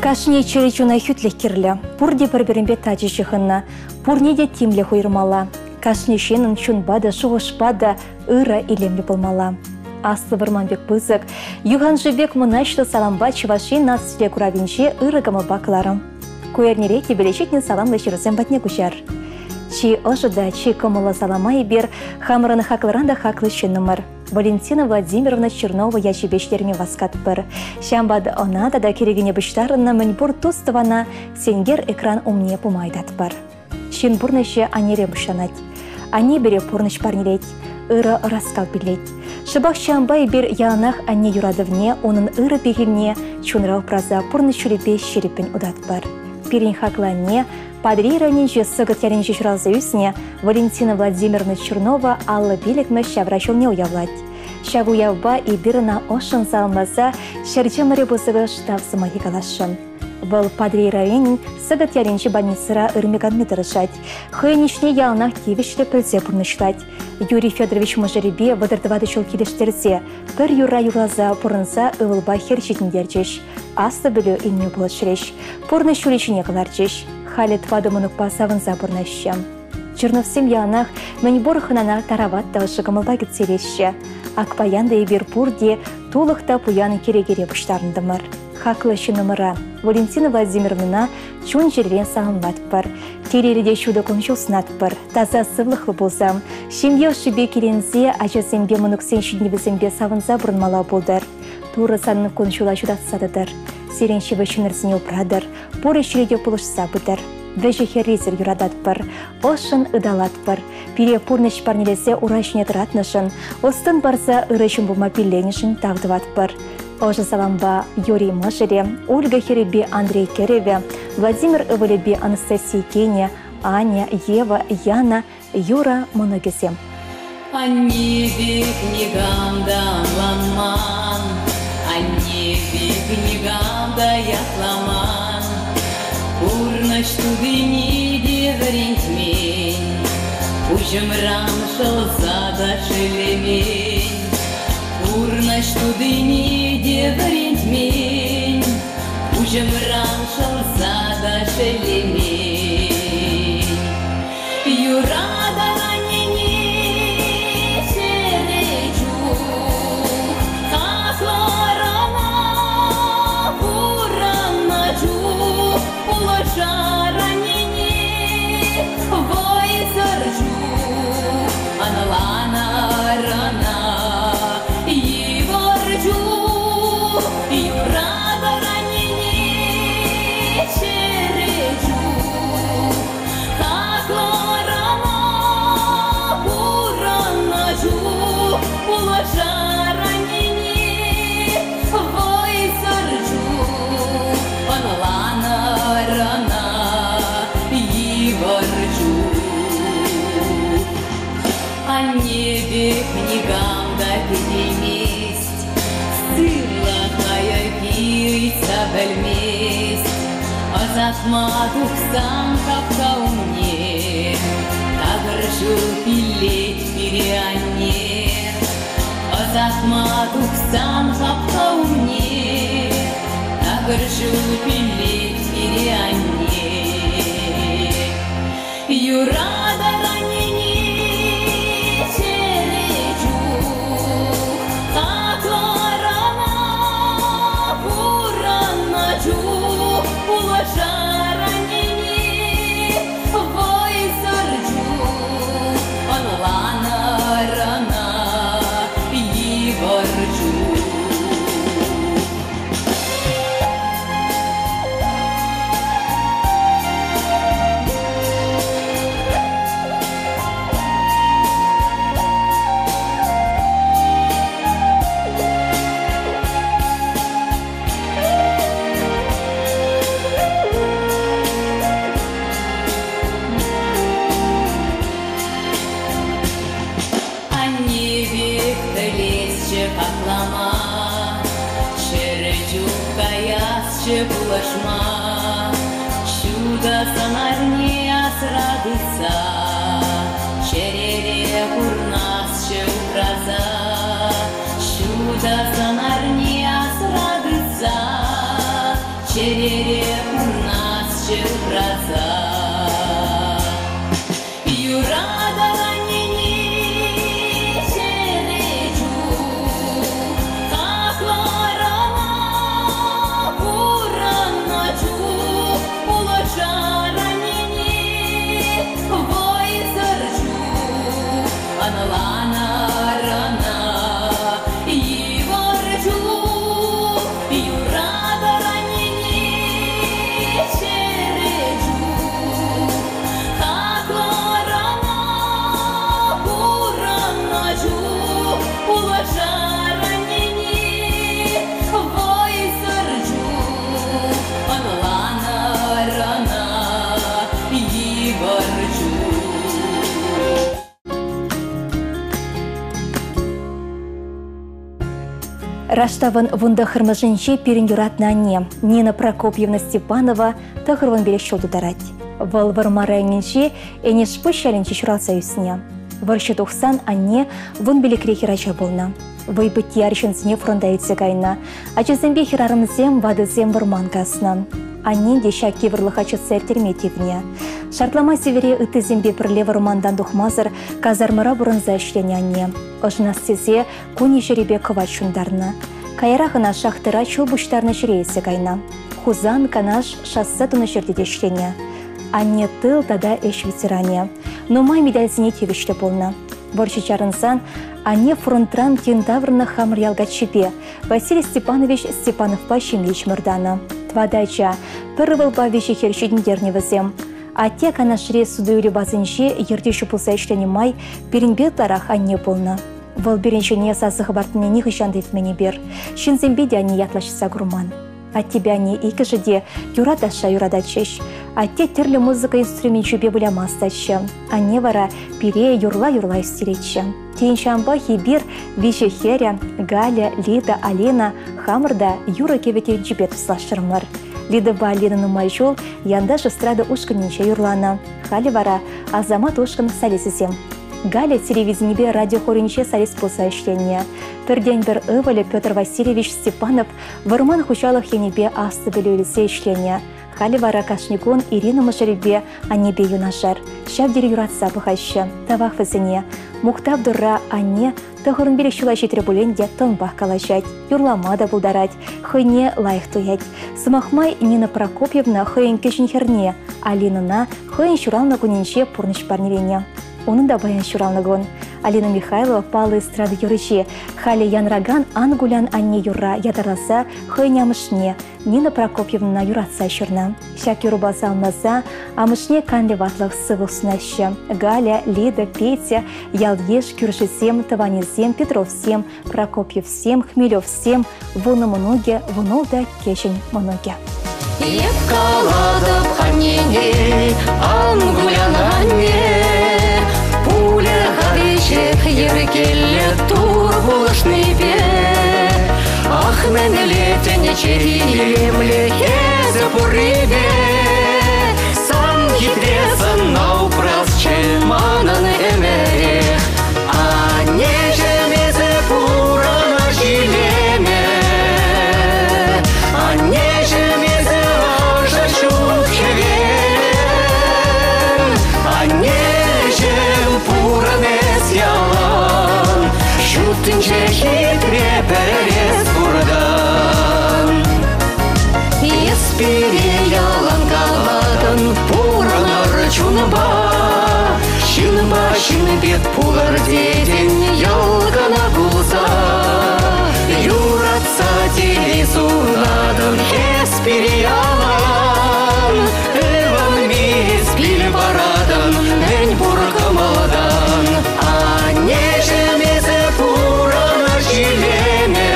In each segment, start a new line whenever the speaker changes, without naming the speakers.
Кашне черечуна хютлех кирле, пурде бір-бірінбе тачы шығынна, пурнеде тимле хуйырмала. Кашне шенін чунбада, шуғышпада, ыра илемле болмала. Асты вырманбек пызык, юған жібек мұнашты саламба чывашен насыле куравинше ырыгамы бақыларым. Көернере тебелешетне саламлы шырызен батне күшар. Чи ожыда, чи комыла салама и бер, хамыраны хакларанда хаклы шынымыр. Валентина Владимировна Чернова яшебештерме васкат бір. Шамбады онада да керегіне бұштарына мінбұр тостывана сенгер экран умне пумайдат бір. Чин бұрныше анере бұштанат. Ане бере пұрныш парнелет, ыры раскал билет. Шыбақ шамбай бер яланах анне юрадывне, оның ыры бегілне чунрау праза пұрныш шүрепе шерепін удат бір. Перен хаклане, падрираненче сығыт яренче шуралза үсіне Валентина Владимировна Чернова аллы билікмі шаврашылне уявлать. Шаву явба и біріна ошын салмаса шәрчі мөрі бұсығы штавсыма хикалашын. Бұл падриранен сығыт яренче больницыра ырмеганны дырышать. Хыйнишне ялнах тивішлі пілзе бұрнышлать. Юрий Федорович Мажаребе вадырдывады шол келештерсе, бір юра юлаза бұрынса ывылба херчетіндерчеш. Асты білі илме болат шіреш. Пұрны шүречіне қыларчеш. Халет вадымынық басавынза бұрнащам. Черновсем ялнах мәнбор хынана тарават даушы гымылба кетселеші. Акпаянда ебер пурде толықта пуяны керегере бұштарындымыр. Хаклы шынымыра Валентина Владимировна чун жерен сағынлат бір. Тереріде шуды кончул снат бір. Таза сывлықлы болсам. Шемге шыбе керензе ажасембе мұнықсен шүднебізембе сағынза бұрынмала болдыр. Туры санын кончула жудатсадыдыр. Сереншеві шынырзіне ұпрадыр. Поры шіреде пұлышса бұдыр. Вәжі херрезір юрадат бір. Ошын ыдалат бір. Пире пұрныш парнелесе урашне тұратнышын. Остын барса ұрышын бұма пилленішін тағдыват бір. Ожы саламба Юрий Мажере, Ольга Херебе, Андрей Кереве, Владимир Ивалебе, Анастасия Кеня, Аня, Ева, Яна, Юра Моногесем.
Они книгам да ламан, они книгам да яхламан, урна штудини деврентмень, ужем рамшал зада шелемень, урна штудини деврентмень, ужем рамшал зада шелемень, юрада книгам да переместь, сырла хаяйца бельместь, а захматух сам капка умне, тагыржу пилеть переанне, а захматух сам капка умне, тагыржу пилеть переанне, юрада ранение. Булашма, чудо санарне асрадыца, черере курнасче украза, чудо санарне асрадыца, черере Аналана рана Егорчу Юрада ранини Череджу Хакларана Буранаджу Улажа ранини Войсарджу Аналана рана Егорчу
Раштавын вунда хырмыжынче перен юратнане Нина Прокопьевна Степанова тахырван белек шолду дарать. Вал вармарайнинче энешпы шалинче чуралса юсне. Варшы тухсан анне вун белекре хирача болна. Вайбыт яршынсыне фронда етсе кайна. Ачызымбе хирарымызем вадызем варманкасна. Анне деша кевырлых ачысы эртерметивне. Шартлама севере ытызембе пірле вармандан духмазыр казармара бұрынза ішлене анне. Ожнас сезе куни жеребе кыват шундарны. Кайрахына шахтыра чулбуштарны жирейсе кайна. Хузан канаш шасса туны жерде дешлене. Анне тыл тада эш ветеране. Но май медальзіне тевішті болна. Борчы чарынсан, анне фронтран кентаврны хамыр ялгачепе. Василий Степанович Степановпа шемлеч мырданы. Твадача, пырывылба веші хершедіндерневізем. А те канашре судуюлі базынше ерде шупылса ішлене май перенбетларах анне болна. Вол береншіне сасығы бартыне не хышанды етмені бер. Шинзембеде анне ятлашыса гурман. А тебя не икі жеде юрадаша юрадачеш. А те терлі музыка инструментчубе білямастачы. А не вара пире юрла-юрла истеречі. Тейншамба хибир виші херя, Галя, Лида, Алена, Хамырда юра кевете джибет слашырмыр. Лида ба Аленаны майжол янда жыстрады ушканенче юрлана. Хали вара Азамат ушкан салесізем. Галя телевизинебе радиохоринче салес болса ішленне. Пірден бір ывалі Петр Васильевич Степанов варман хучалық енебе асты білеулісе ішленне. Хали вара Кашникон Ирина Машаребе аннебе юнашар. Шабдері юратса бұхайшы. Тавақ візіне. Мұқтап дұрра анне тұғырын белек шула жетірі бүленде тонбақ калашать. Юрламада бұлдарать. Хыне лайық туять. Сымақмай Нина Прокопьевна хыйын кешін херне. Алинына хыйын шурална күненше пұрныш парнелене. Оның да баян шуралнығын. Алина Михайлова палы эстрады юрыче. Хали янраган ангулян анне юрра ятарласа хыйнямышне. Нина Прокопьевна юратса шырна. Шак юрубаса алмаса, амышне канле ватлық сывылсынашы. Галя, Лида, Петя, Ялеш, Кюршесем, Таванезем, Петровсем, Прокопьевсем, Хмелевсем, вуны многе, вунолда кешень многе.
Епкаладып аннене, ангулян анне, пуля хавичек еркелі тур булышны бе. Ах, мен летене черемле езі бұрыбе, сан хитресан наупрасче манан эмерех, а не жемезе пурана жилеме, а не жемезе ажа чухевен, а не жем пуранес ялан, шутынче хитре перес бурдан. Еспире ялан каладан пуранар чунба, шынба шынбет пулар деден ялгана булса, юратса телесунадын еспире ялан, эван мес бил барадан мен буркамаладан, а не жемезе пурана жилеме,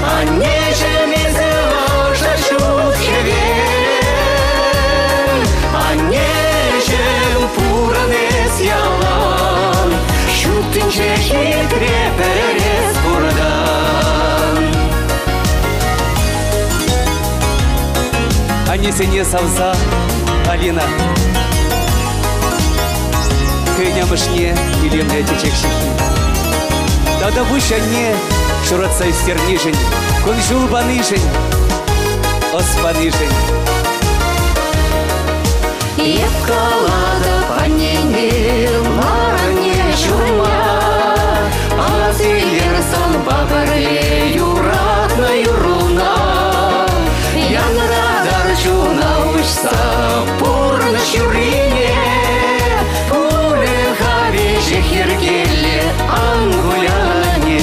а не жемезе ажа чухевен, а не жем пуранес ялан, шутынче хитре перес бурдан.
Анесене савса Алина, хыйнямышне илемле течекшихи. Тада вышанне шуратса истернишень, кунжул банышень, оспанышень.
Епкалада панене маране чума, азилерсан бабаре юратна юруна, янрадар чуна ушса пурна чурине, пуле хави Чехиргеле ангуляне.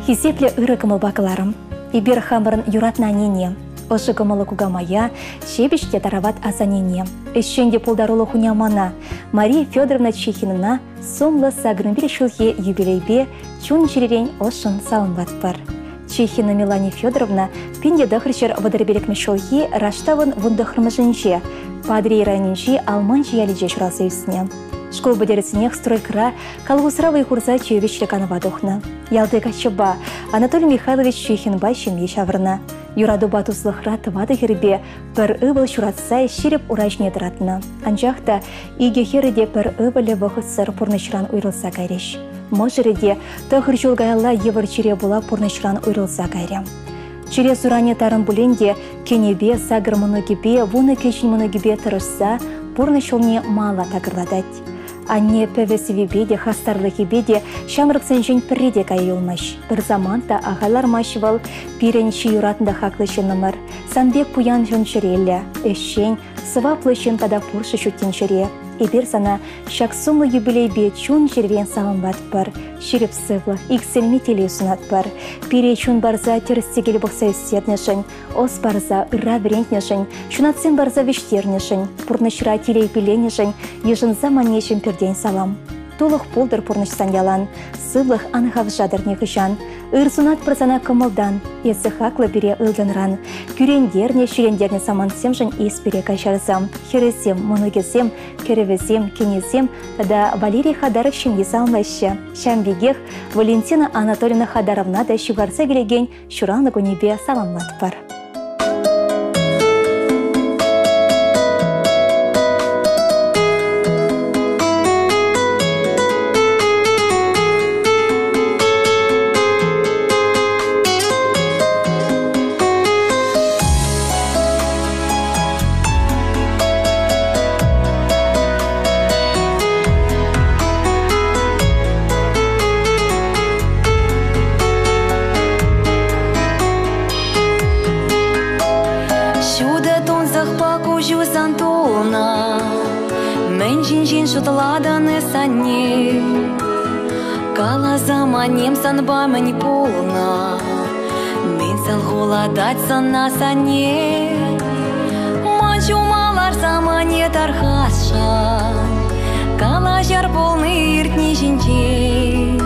Хисепле ыры кымыл бакыларым. Ибир хамырын юратна нене. Ошы кымылы кугамая, шебешке тарават азанене. Ещенде пулдарулы хунямана. Мария Федоровна Чехинына сомлы сагрынбил шылхе юбилейбе чун черерень ошын саунбат бар. Чехина Мелания Федоровна пинде дахрчер водорбелек шылхе раштавын вундахрмажынче. Падри ранинче алманче ялиже шурасы үсіне. Школ бадерецінех стройкра калгусравый хурза чуевич реканова Ялды качыба Анатолий Михайлович Чехинбай шемье шаврна. Юраду батуслыхра тывады хербе пір ывыл шуратса шереп уражне дыратна. Анжақта иге хереде пір ывылі вғытсыр пурнышран уйрылса кайреш. Можыреде тахыр жолгайла евір чире була пурнышран уйрылса кайрем. Чире суране тарын буленде кенебе сагыр мұнығыбе вуны кешін мұнығыбе тұрышса пурнышылне мала тагырладать. Анне пөвесівебеде, хастарлықебеде шамрық сенжен пірреде кайылмаш. Бір заманда ағайлар машывал пиренші юратында хақлышын нымыр. Санбек пуян жын шырелі, әшшен, сываплышын тада пұршы шүттен шыре. Эбер сана шақсумлы юбилейбе чун жервен салынбат бар. Шеріп сывлы, икселме теле ұсынат бар. Пире чун барза терістегел бұқса үстетнешін, ос барза ұра верентнешін, шунатсын барза вештернешін, пұрнышыра телей пеленешін, ежын заманешін перден салам. Толық полдыр пұрнышсан ялан, сывлық анығав жадырне күшан. Үрсунат прозана кымылдан, есі хақлы бере ылдынран. Күрендерне, шүрендерне самансем жын ес бере кайшарызам. Хересем, мұнығесем, керевезем, кенезем, да Валерий Хадаров шемге салмайшы. Шамбегех Валентина Анатольевна Хадаровна да шугарса келеген шуранлы күнебе саламлат бар.
Шутладаны санне, кала заманем санба мені полна, мен сал холадать сана санне, манчу малар замане тархаша, кала жар полны иртни жинче,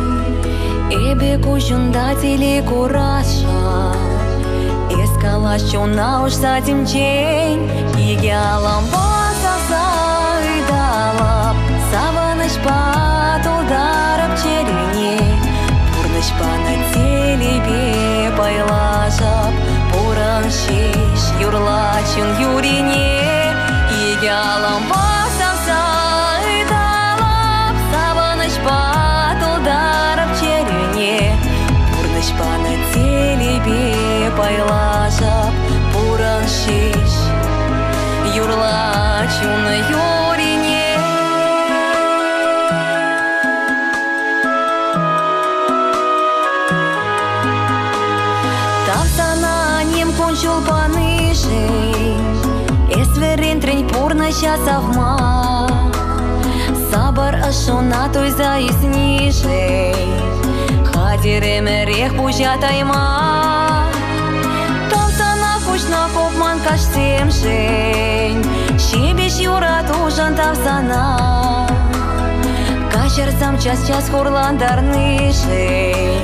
эбе кушунда теле кураша, эскала шуна уж садимчень, иге аламба Саваныш патылдарып черіне, Пурныш пана телебе байлашап, Пурын шеш юрлачын юрине, Иге аламба савса ыдалап, Саваныш патылдарып черіне, Пурныш пана телебе байлашап, Пурын шеш юрлачын юрине. Чулпаны жень, эсверен юрень пурна щасавма. Сабар ашона той заиснижей, хадиреме рех пужатайма. Толсана кучна копман каштем жень, щебеш юрат ужан тавсана. Качерсам час хурландарны жень,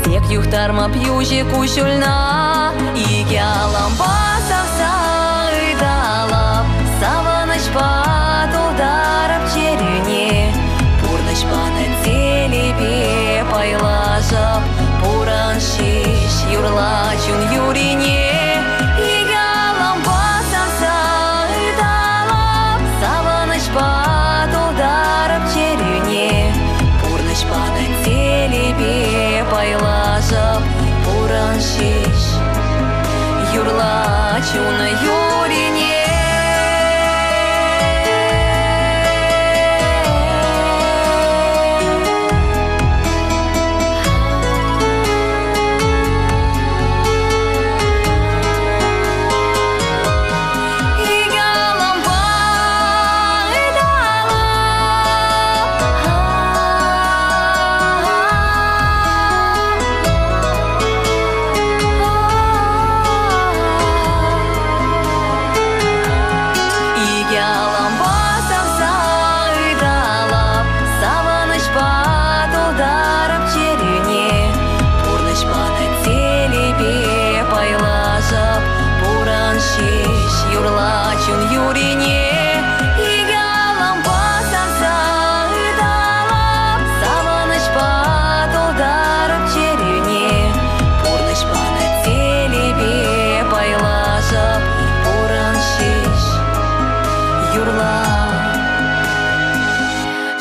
тек юхтарма пьюже кушульна. И ялам басавса ыдалап, саваныч патылдарып черюне. Пурныч паны телебе пайлажап, пуран шиш юрла чун юрине. И ялам басавса ыдалап, саваныч патылдарып черюне. Пурныч паны телебе пайлажап, пуран шиш юрла чун юрине.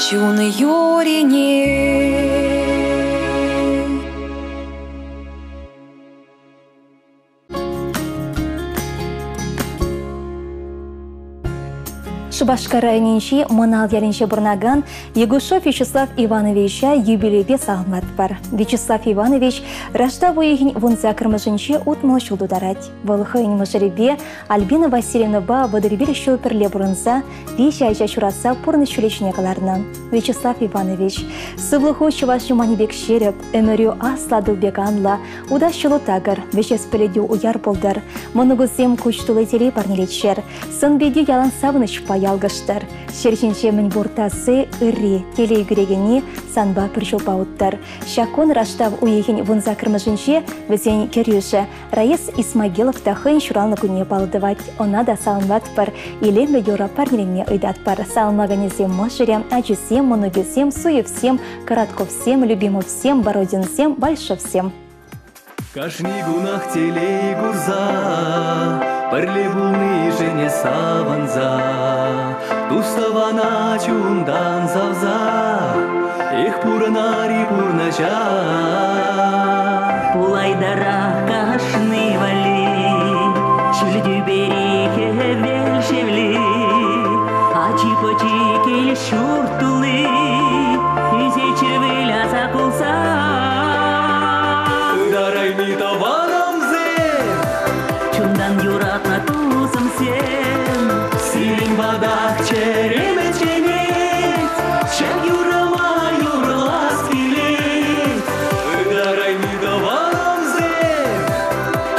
Чун юрине.
Шубашкар районинчи Манал яринче бурнаган Егушов Вячеслав Ивановича юбилейбе сагмат бар. Вячеслав Иванович рашта воегин вунза кырмышынче утмал шулдударать. Волхайын мышеребе Альбина Васильевна ба водырбир шөперле бурынса вещи айжа шураса пурны шулечіне каларны. Вячеслав Иванович сывлыху чувашу манибек шереп, өмірю асладу беганла, уда шулу тагыр, вещес пеледю уяр болдар, моногузем кучтулы телей парнелечер, сын бедю ялан савыныш ялгыштыр. Шерченче мін бұртасы үрі телей күрегені санба піржолба ұттыр. Шакон раштав уегін вунза кірмішінче візен керюші Раис Исмагилов тахын шуралны күне балдывать. Она да салынват пар елемлі юра парнелеме ұйдат пар. Салынмаганезем мошырем, әжусем, моногюсем, суевсем, коротковсем, любимовсем, бородинсем, большовсем.
Кашни гунах телей гурза, парле булны жене саванза, туставана чундан завза, их пуранари пурнача.
Пулайдара кашны вали, шүлді береке велшевли, ачи-почи келе шуртулы, изе червеля сакулса.
Дарайми таванам зем,
Чундан юратна тузым сен,
силин бадах череме ченет, чак юрама юрлас келет. Дарайми таванам зем,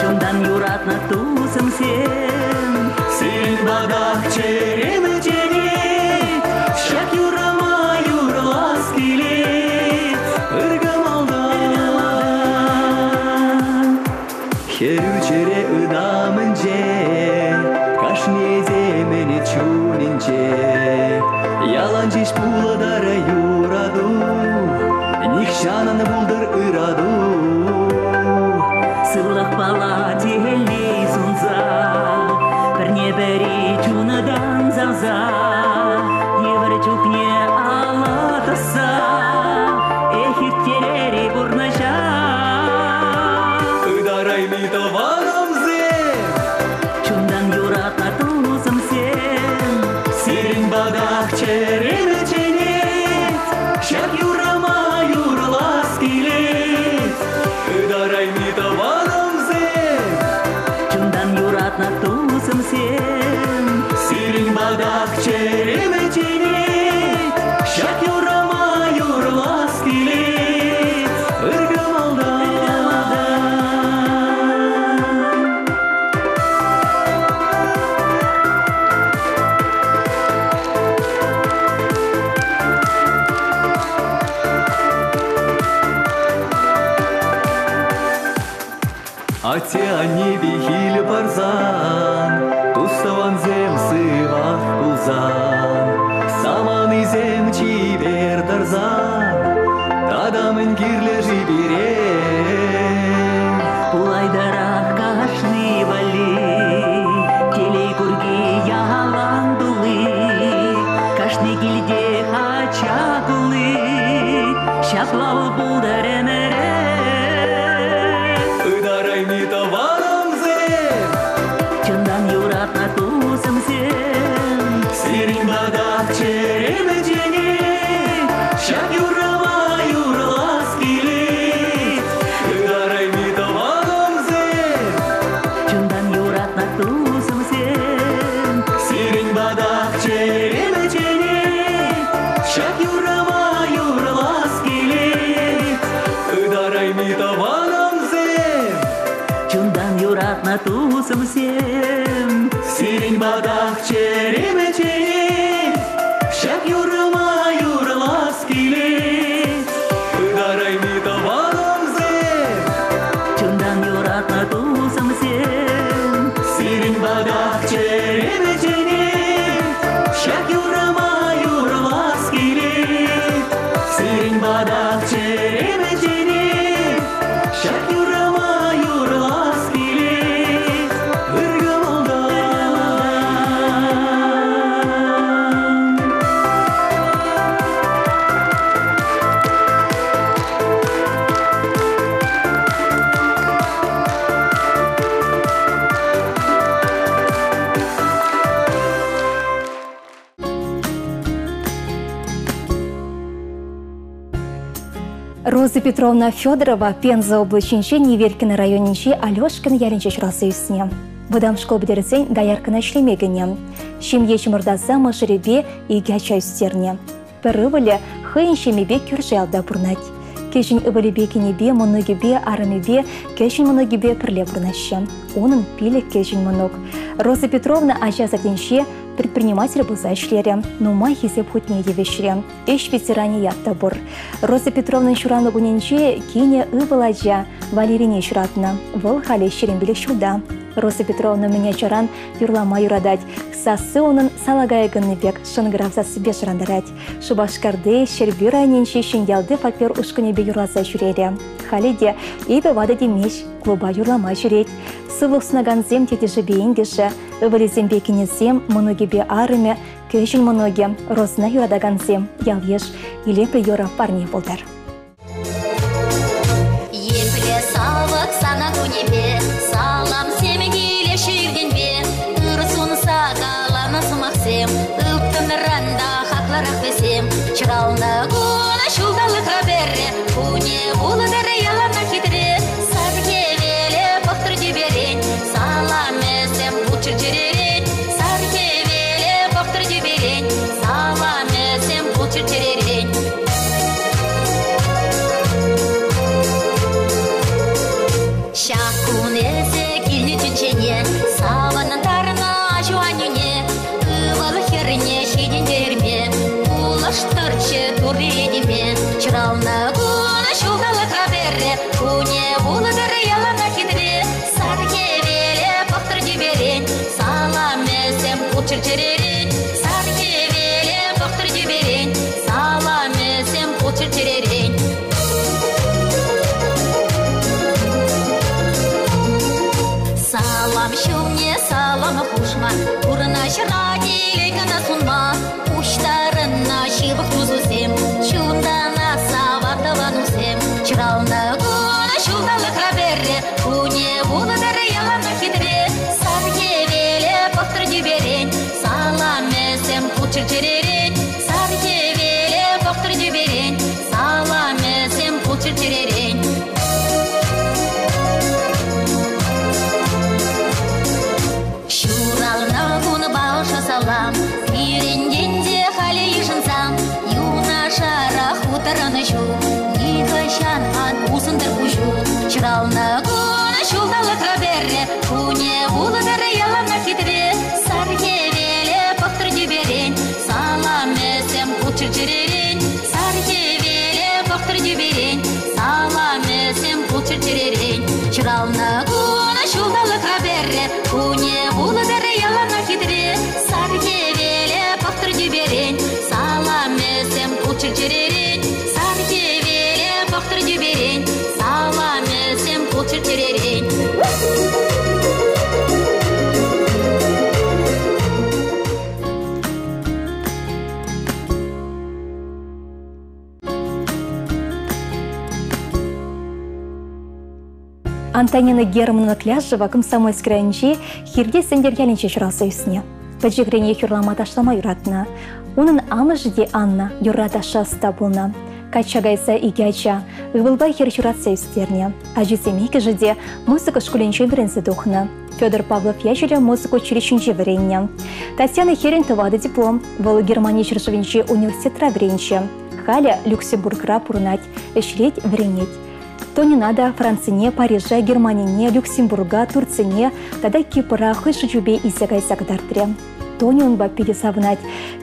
чундан юратна тузым сен,
силин бадах череме ченет, чак юрама юрлас келет. Херучере ыдамынче, кашмезе мені чунинче, яланчиш пуладара юраду, нихшананы булдыр ыраду.
сылық бала телей сунза, бірне бірі чунадан завза, евір чукне алатаса, эхиттелері бурнаша.
Ыдарайми таванам зем,
Чундан юратна тузым сен,
сирин бадах череме ченет, шак юрама юрлас келет. Ыдарайми таванам зем, Атя небе хил барзан, туставан зем сывах пулзан. Саман изем чибер дарзан, тадамын кирле жибере.
Улайдарах кашны вали, телей курги ялан дулы, кашны килде хачакулы, шаплау булдар эмере.
Ыдарай ми таваным зем,
Чындан юратна тусым сен,
сирин бадак череме жеңе, шак юрама юрлас келет. Ыдарай ми таваным зем,
чындан юратна тусым сен,
сирин бадак череме жеңе, шак юрама юрлас келет. Ыдарай ми таваным зем,
чындан юратна тусым сен,
сирин бадак череме жеңе, шак юрама юрлас келет. Ыдарай ми таваным зем,
чындан юратна тусым сен,
сирин бадак череме жеңе, шак юрама юрлас келет. Сирин бадак череме жеңе, шак юрама юрлас келет. Ыргымылдан.
Роза Петровна Федорова Пенза облачинче Неверкино районинче Алешкин ялинче чурасы үсіне. Бұдам школ бідерсен даяркына шлемегіне. Шемье чымырдаса машыребе иге чай үстерне. Бір ывылі хыйын шемебе күрші алда бұрнат. Кешін ывылебе кенебе, мұнығыбе, арымебе, кешін мұнығыбе пірле бұрнашы. Оның пилік кешін мұнық. Роза Петровна ажа затенше предприниматель бұза ішлері, нума хизеп хутне евешре. Эш ветеране ятта бұр. Роза Петровна шураны бұненче кене ывыладжа Валерине шуратына. Выл халі шеренбелік шуда. Роза Петровна мне чаран юрлама юрадать. Сасы оның салагайығыны бек шынгырав засыбе шырандарать. Шубашкарды шербі райненче шынялды фольклор ұшқынебе юрласа жүрері. Халиде ебе вады демеш, клуба юрлама жүрет. Сывлық сынаган зем тетеші бейіндеші, ывылезем бекінезем, мұнығыбе арыме, көшін мұнығы, розына юрадаган зем, ялеш, илепі юра парне болдар.
Епле салық сана күнебе, салам семегеле шерденбе, ұрысын сағаланы сымақсем, ұптын ранда хақларақ бесем, чыралны күні шулдалық раберре, күне ұлы дәрі ялана хитре, садке веле бұқтыр деберен, салам әсем бұчыр жеререн, садке веле бұқтыр деберен, салам әсем бұчыр жеререн. Шакунезе килни тюнчене, саванын тарына жуанюне, ывалы херне шиден дерме, улаштырчы турредеме, чыралны күні шулдалы қаберре, күне улыдыры ялана хидре, сарке веле бұқтыр деберен, салам әсем бұчыр жеререн, сарке веле бұқтыр деберен, салам әсем бұчыр жеререн. Салам шумне, салам пушма, урна шыра келегіна сунма, уштарына шибық тұзусем, шундана савардаван усем, чыралны күні шулдалық раберре, күне бұлыдары ялана хидре, сарке веле бұқтыр деберен, салам әсем бұчыр жеререн, сарке веле бұқтыр деберен, салам әсем бұчыр жеререн. Шурална күні бауша салам, үйренгенде халі ешінсам, юна шара хутараны шу, егі шанған ұсындар күшу, чырална күні шулдалы қаберре, күне ұлыдары ялана хитре, сарке веле бұқтыр деберен, салам әсем бұчыр жеререн, сарке веле бұқтыр деберен, салам әсем бұчыр жеререн, чырална күні
Антонина Германовна Кляжева комсомольск районче хирде сендергеленче чуралса үсіне. Пәджігрене юрлама ташлама юратна. Унын амыжде Анна юрраташа стабулна. Качагайса игяча, вывылбай хер чуратса үстерне. Ажиземейкі жыде музыка школенче верензе духна. Федор Павлов яжеле музыку училищенче веренне. Татьяна Херин тывады диплом. Вылы Германия чыршывенче университетра веренче. Халя Люксембургра пурнать, эшлеть веренеть. То не надо Францине, Парижа, Германине, Люксембурга, Турцине, тогда Кипра, Хышучубе и Сегайса Гдартре. То не он бапиде савнать.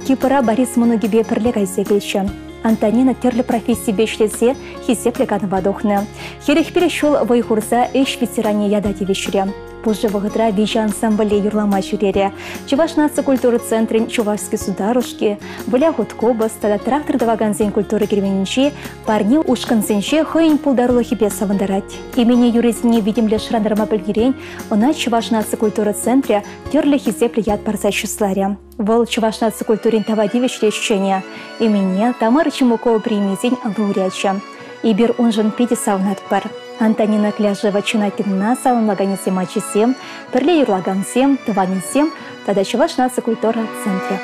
Кипра Борис Моногибе перлегайся гельча. Антонина терли профессии бешлесе, хисе вадохна. Херих перешел войхурса эш ветеране ядати вечере. Позже вагытра вижа ансамбле юрлама чурере. Чуваш нация культуры центрин Чувашской сударушки, Буля Гудкобас, тогда трактор даваганзен культуры керменинче, парни ушканзенче хойн пулдарлы хипе савандарать. Имени юрезине видимле шрандарма пельгерень, она Чуваш нация культуры центре терли хизе плеят парса числаря. Вол Чуваш нация культурин тавадивич лечения. Имени Тамара Чемукова примизень лауреача. Ибир унжен пяти савнат пар. Антонина Кляжева Чунакина салон лаганисем ачисем, перле юрлагансем, тванисем, тогда Чуваш нация культура центре.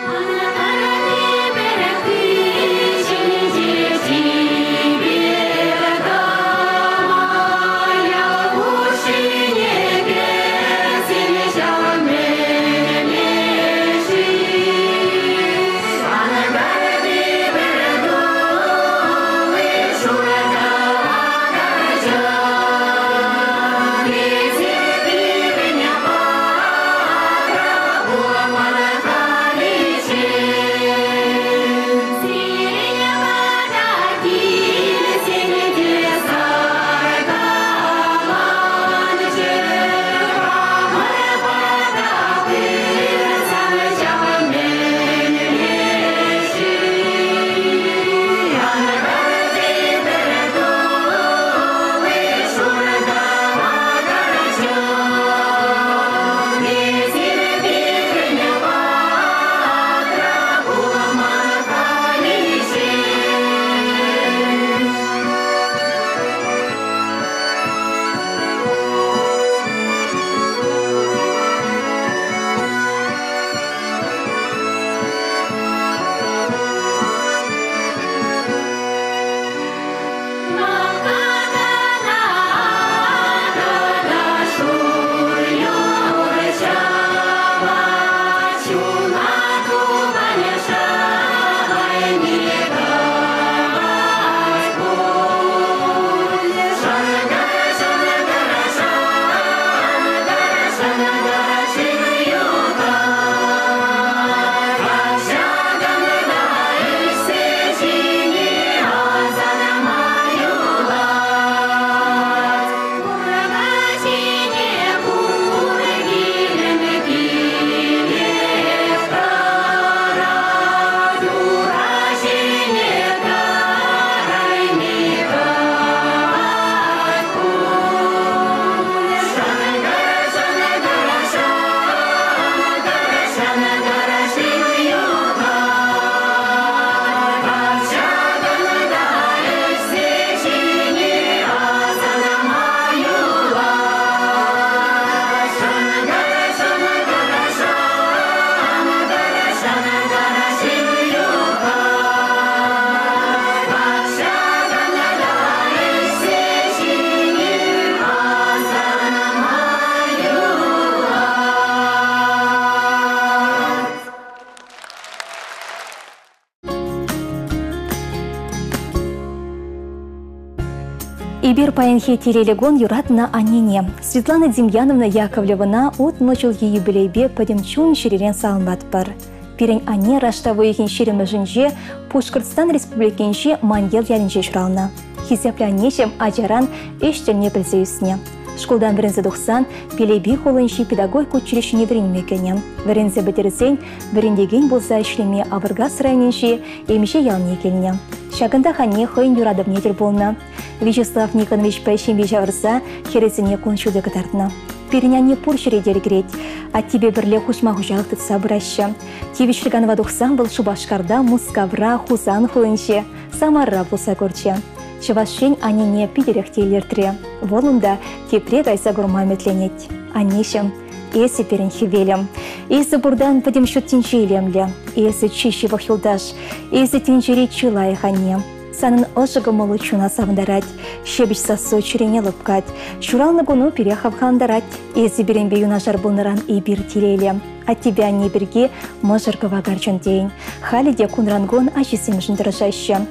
Ибир паянхе терелегон юратна анине. Светлана Демьяновна Яковлевна от ночил ее белейбе подемчун шеререн салмат пар. Пирень ане раштавой ихин шеремы жинже Пушкырстан республикенше маньел ялинже шрална. Хизепля нечем аджаран эштен не пілзеюсне. Школдан верензе духсан белейбе холынши педагогик училищене веренмекене. Верензе бетерсен верендеген болса ишлеме авыргас районенше емеше ялне келне. Шагында хане хойн юрадовнетер болна. Вячеслав Никонович пәшембе жавырса, хересіне кончуды кытартына. Переняне пуршыре дергреть, а тебе бірле хушма хужалық тұтса бұраща. Тевишліганова дұқсан бұл Шубашқарда Мускавра, Хузан хулынше, Самарра болса көрче. Чевашень анине пидерехтейлертре. Волунда тепре гайса гурмаметленет. Анишем. Эси перен хивелем. Эси бурдан падем шут тинчилемле. Эси чищи вахилдаш. Эси тинчири чилай хане. Санын ошыгы молучуна савдарать. Щебич сосо чирене лыпкать. Шуралны гуну перехавхандарать. Эси беренбе юнашар булныран и бир тилейле. От тебя не берги, можыргова гарчон день. Халиде кунрангон ачисим жындырышаще.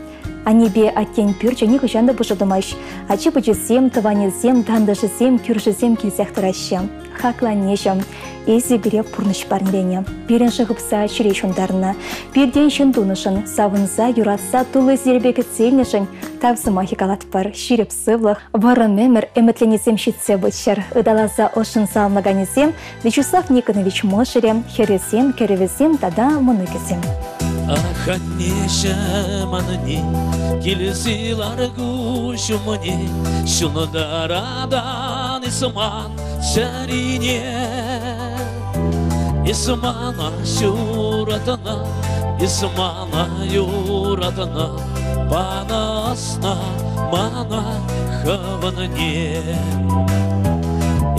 А небе аттен пюрча не хышанды бушыдымаш. Ачы бычысем, тыванесем, дандышысем, кюршысем килсях тыраще. Хакланешем. Эзи бере пурныш парнене. Перен шығыпса чиречундарына. Перден шындунышын, савынса, юратса, тулы зербекі цельнішін. Тавсыма хикалатпар, ширеп сывлық. Вары мемір эметленесем щитсе бычыр. Ыдалаза ошын салмаганесем, Вячеслав Никонович Мошере, хересем, керевесем, тада мыныкесем.
Аханешем анани, килсилар гушумани, шунадарадан исман шарине, исмана шуратана, исмана юратана, панасна мана хаванне,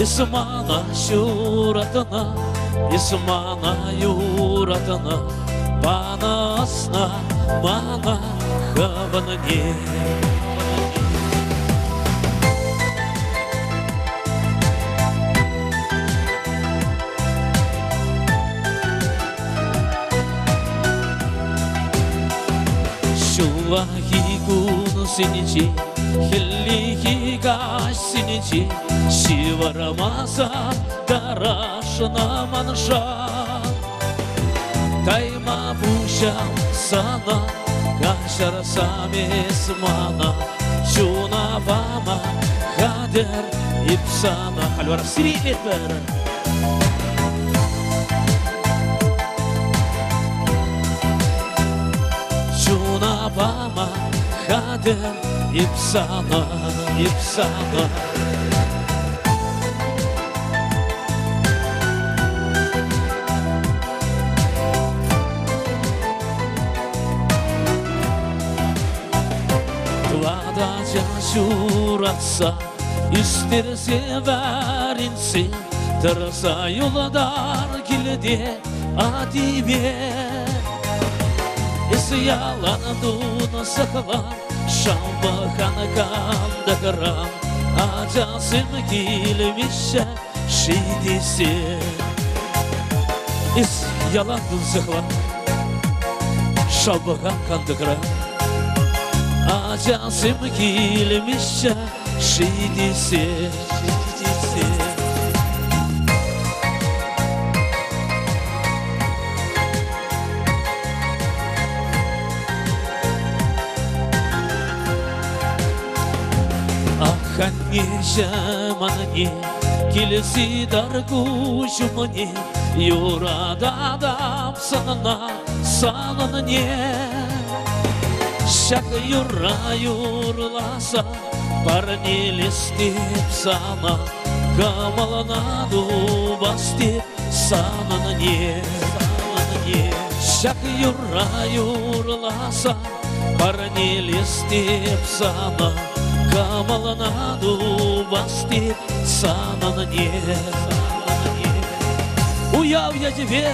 исмана шуратана, исмана юратана. Панасна мана хаванне. Шулахи гун синичи, хиллихи гаш синичи, шиварамаса дарашна манша. Тайма пушам сана, кашар самес мана, чуна вама, хадер ипсана. Хальвар сири этер. Чуна вама, хадер ипсана, ипсана. Şuratsa, isterse verinsin, tırsa yollar kilidi adibe. Yalanduğunu saklan, şambakan kanda kıran, acasım kilmişe şidisi. Yalanduğunu saklan, şambakan kanda kıran, acasım kilmişe şidisi. Аханешем анне, келесі даргушымне, юрададам санына, саныне. Шак юра юрласа, парнелестеп сана, камалана дубастеп саныне. Шак юра юрласа, парнелестеп сана, камалана дубастеп саныне. Уяв я тебе.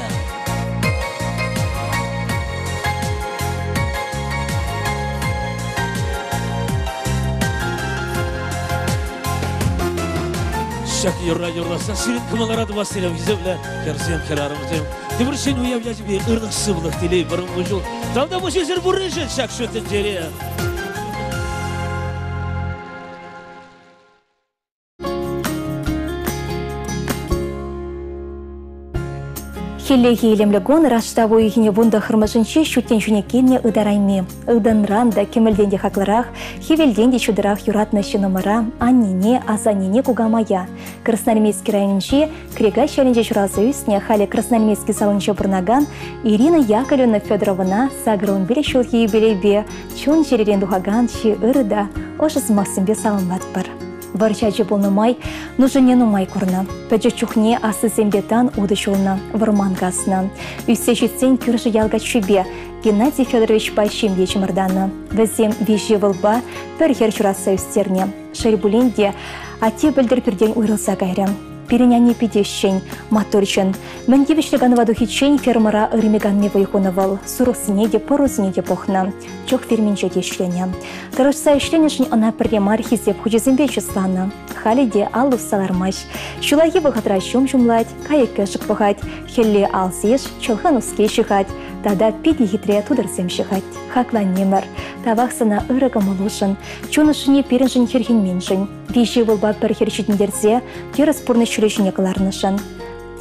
Шак юра юрласа, сирин кымалара дубастеп визевле, керсем керарымызем. Тимуршин уяв я тебе ырдық сывлық телей бұрын мұжыл. Талда мұжы зір бұрын шак шөтін жере.
Хиллеги илемлегон раштаву ихине вунда хырмашынче шуттен жунекенне ыдарайме. Ыданранда кемелденде хакларах, хевелденде чудырах юратнышы номара, аннине, азанине кугамая. Красноармейский районче, крега шаленже журазы үсне, хали Красноармейский салонче бурнаган, Ирина Яковлевна Федоровна сагрын беле шулхи белебе, чун жеререн духаган чи ырыда, ошыс Максимбе салынлат бар. Варчачы болнымай, нужыне нумай курна. Пәчі чухне асы зембетан уды жолна, варман гасна. Үссе жетсен кюржы ялга чүбе, Геннадий Федорович Пайшим ечмірданы. Візем веже вылба, бір хер жұраса үстерне. Шайбуленде, ате білдір бірден ұйрылса кайрым. Переняне пидещен, моторчен. Мендевишліган вадухичен фермера ырмеганне вайхунавал. Сурысыне де порузыне де похна. Чок ферменче дешлене. Тарышса ішленешін она приемар хизеп хучезембе числана. Халиде алу салармаш. Шулаги вахатра шум жумлать, кайыкка шықпахать. Хелле алсеш, чылхан уске шихать. Тада пиди хитре тудырсем шихать. Хаклан немер. Тавақсына ырыға мұлышын. Чунышыне переншін херхенменшін. Веже вылба бір хершетіндерзе, теріс пұрны шүрешіне қыларнышын.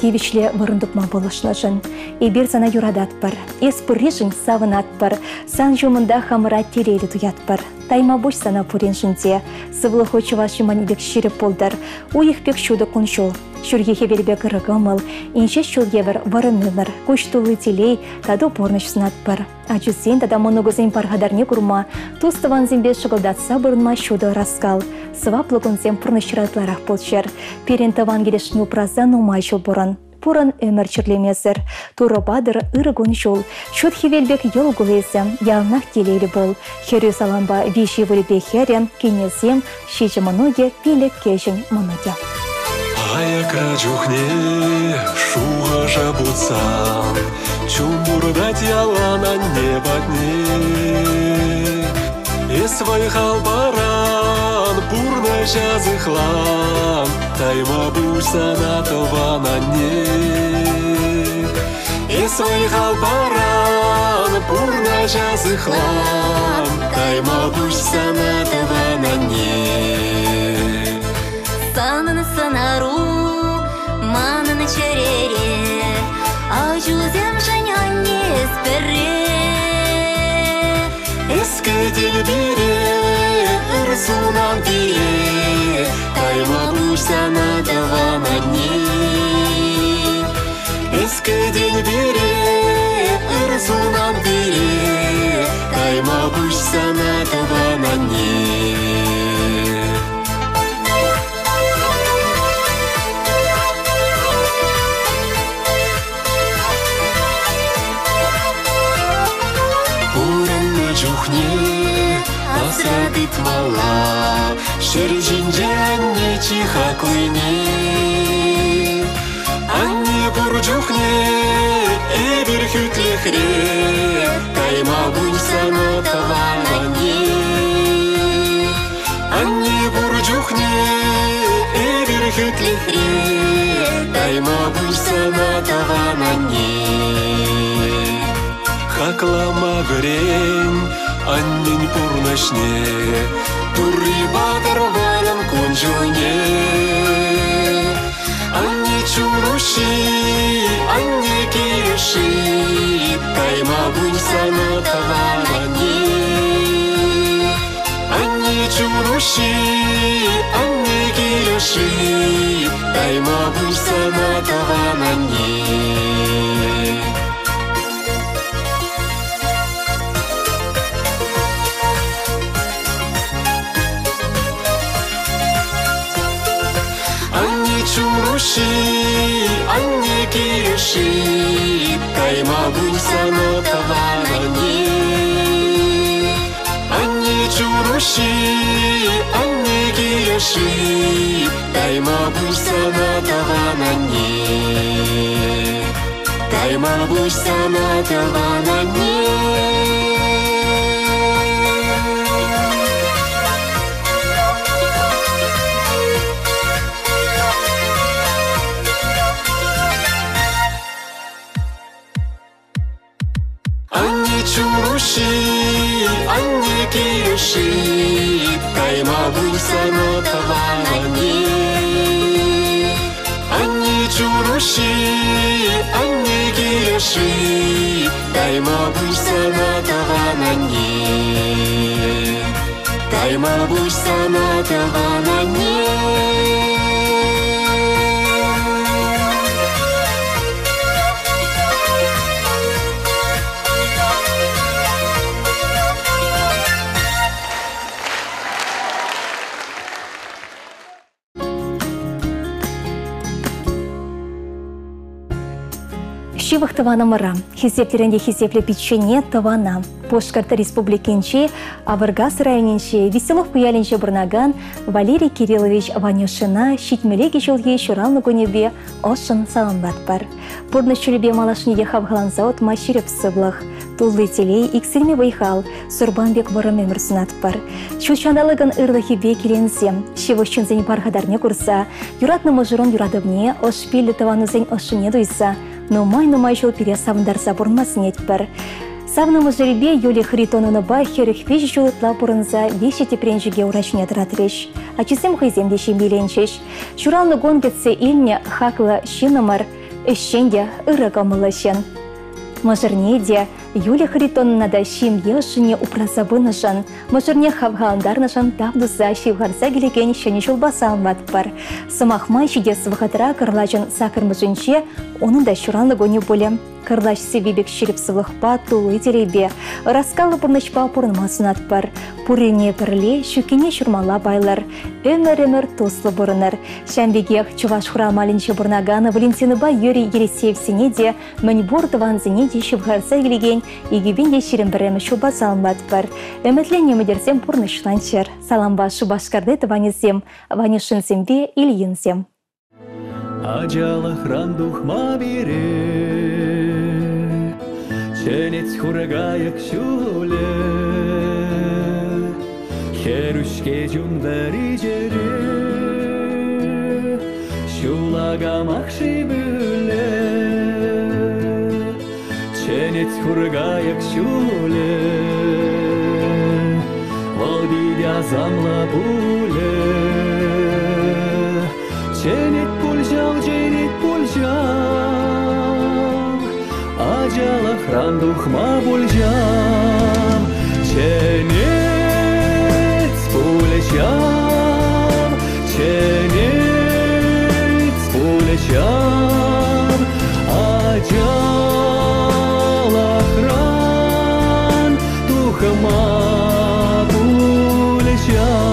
Тевишле вырындықма болышнышын. Эбер сана юрадат бар. Эс пыррешін савынат бар. Сан жумында хамыра терелі туят бар. Тайма бош сана пуреншінде. Сывлы хочыва шиманебек шеріп болдар. Уйық бек шуды күншол. Шүргехе бербек ырығымыл. Инше шулгевір варынылыр. Көштулы телей таду порныш сынат бар. Ачусен тада моногозен пархадарне курма. Тустыван зембе шығылдатса бұрынма шуды раскал. Сываплы күнзем пұрнышыратларақ болчер. Перен таван келешіне упразан умай жыл бұрын. Пуран өмір чірлемезір. Туры бадыр ырығын жол. Шут хевелбек ел гулезем, ялнақ телейлі бол. Херю саламба виші вөлібе херен, кенезем, шеші мұноге, пелек кешін мұноге.
Аяка чухне, шуға жабутса, чумбурдать ялана небатне. Эсвай халбаран, бурна жазыхлан, тайма бульса на тована не. Эсвай халбаран, бурна жазыхлан, тайма бульса на тована не.
Санын сынару, манын черере, ажузем женяне сперре.
Эске делбире, ырсунан тире, тайма бульса на давана не. Эске делбире, ырсунан тире, тайма бульса на давана не. Чухне, асрадыт мала, шержинже анне чиха клыне. Анне бурчухне, эбир хүтлехре, тайма бульса на тавана не. Анне бурчухне, эбир хүтлехре, тайма бульса на тавана не. Хаклама грень, аннень пурнашне, турри бадыр варен конжуне. Анне чуруши, анне киреши, тайма бульса на тавана не. Анне чуруши, анне киреши, тайма бульса на тавана не. Чуруши, анне киреши, тайма бульса на тавана не. Анне чуруши, анне киреши, тайма бульса на тавана не. Тайма бульса на тавана не. Чуруши, анне киреши, тайма бульса на тавана не. Анне чуруши, анне киреши, тайма бульса на тавана не. Тайма бульса на тавана не.
Шывых таванамыра. Хизептеренде хизепле печене тавана. Пошкарта республикинче, Авыргас районинче, Веселов пуялинче бурнаган Валерий Кириллович Ванюшина щитмелеги жылге шуралны гунебе ошын саламбат бар. Пурны чулебе малашниге хавгаланса от мащиреп сыблах. Туллы телей иксирме вайхал, Сурбанбек вараме мырсынат бар. Чучандалыгын ырлахи бе келенсем, шевощын зень пархадарне курса, юратны мажырон юрадывне, ошпилі таванызень ошыне дуйса, нумай жол пере савындарса бурмасын етпір. Савнымы жеребе Юли Хритонуны бай херіх веш жолытла бұрынза веші тепренжіге урачне тұратыреш. Ачысем хайземдеші миленчеш. Шуралны гонгетсе илне хақлы шинымыр, үшшенде ыры гамылышын. Мажырнеде Юли Хритонуна да шим ешіне упрасабынышын, мажырне хавғаландарнышын тавдуса шивғарса келеген шыне жолбаса алмат бар. Сымақмай шиде сывғатыра кырлачын сақырмышынче, оның да шуралны гоне болем. Кырлач себебек шеріп сывықпа тулы теребе, раскалы бұрнышпа бұрынмасын атпар. Пурене пірле, шүкене шурмала байлар, өмір тослы бұрыныр. Шәмбегех чуваш хурамалинче бұрнаганы Валентиныба Юрий Ересеевсіне де мәнбор дыванзіне де шывғарса келеген, егебен де шерім бірімі шуба салмат бар. Өмітлене мүдерсем бұрнышланчыр. Саламба шубашкарды дыванезем, Ванюшынсембе Ильинсем.
Ажалах рандухма бире, ченец хурагаяк шуле, херушке жундари жере, шулага махши бүле, ченец хурагаяк шуле, волдидя замла буле, ченет пульжал, ажал охран духма пульжал, ченет пульжал, ченет пульжал, ажал охран духма пульжал.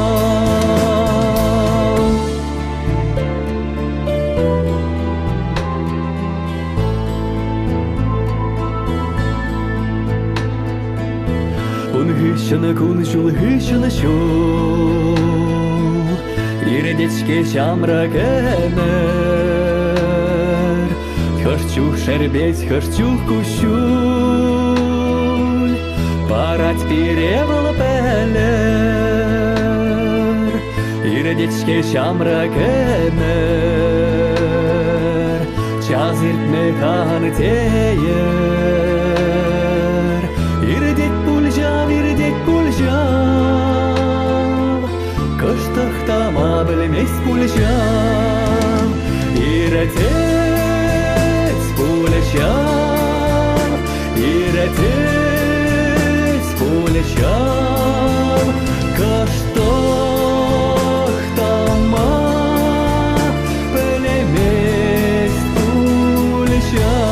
Хыщана куншул, хыщана шул, Иредечке шамра кемер, Хырчух шербет, хырчух кущуль, Парать перевал пелер, Иредечке шамра кемер, Чазырт механ теер, Иредет пульжал, кыштық тама білмес пульжал, иретет пульжал, иретет пульжал, кыштық тама білмес пульжал.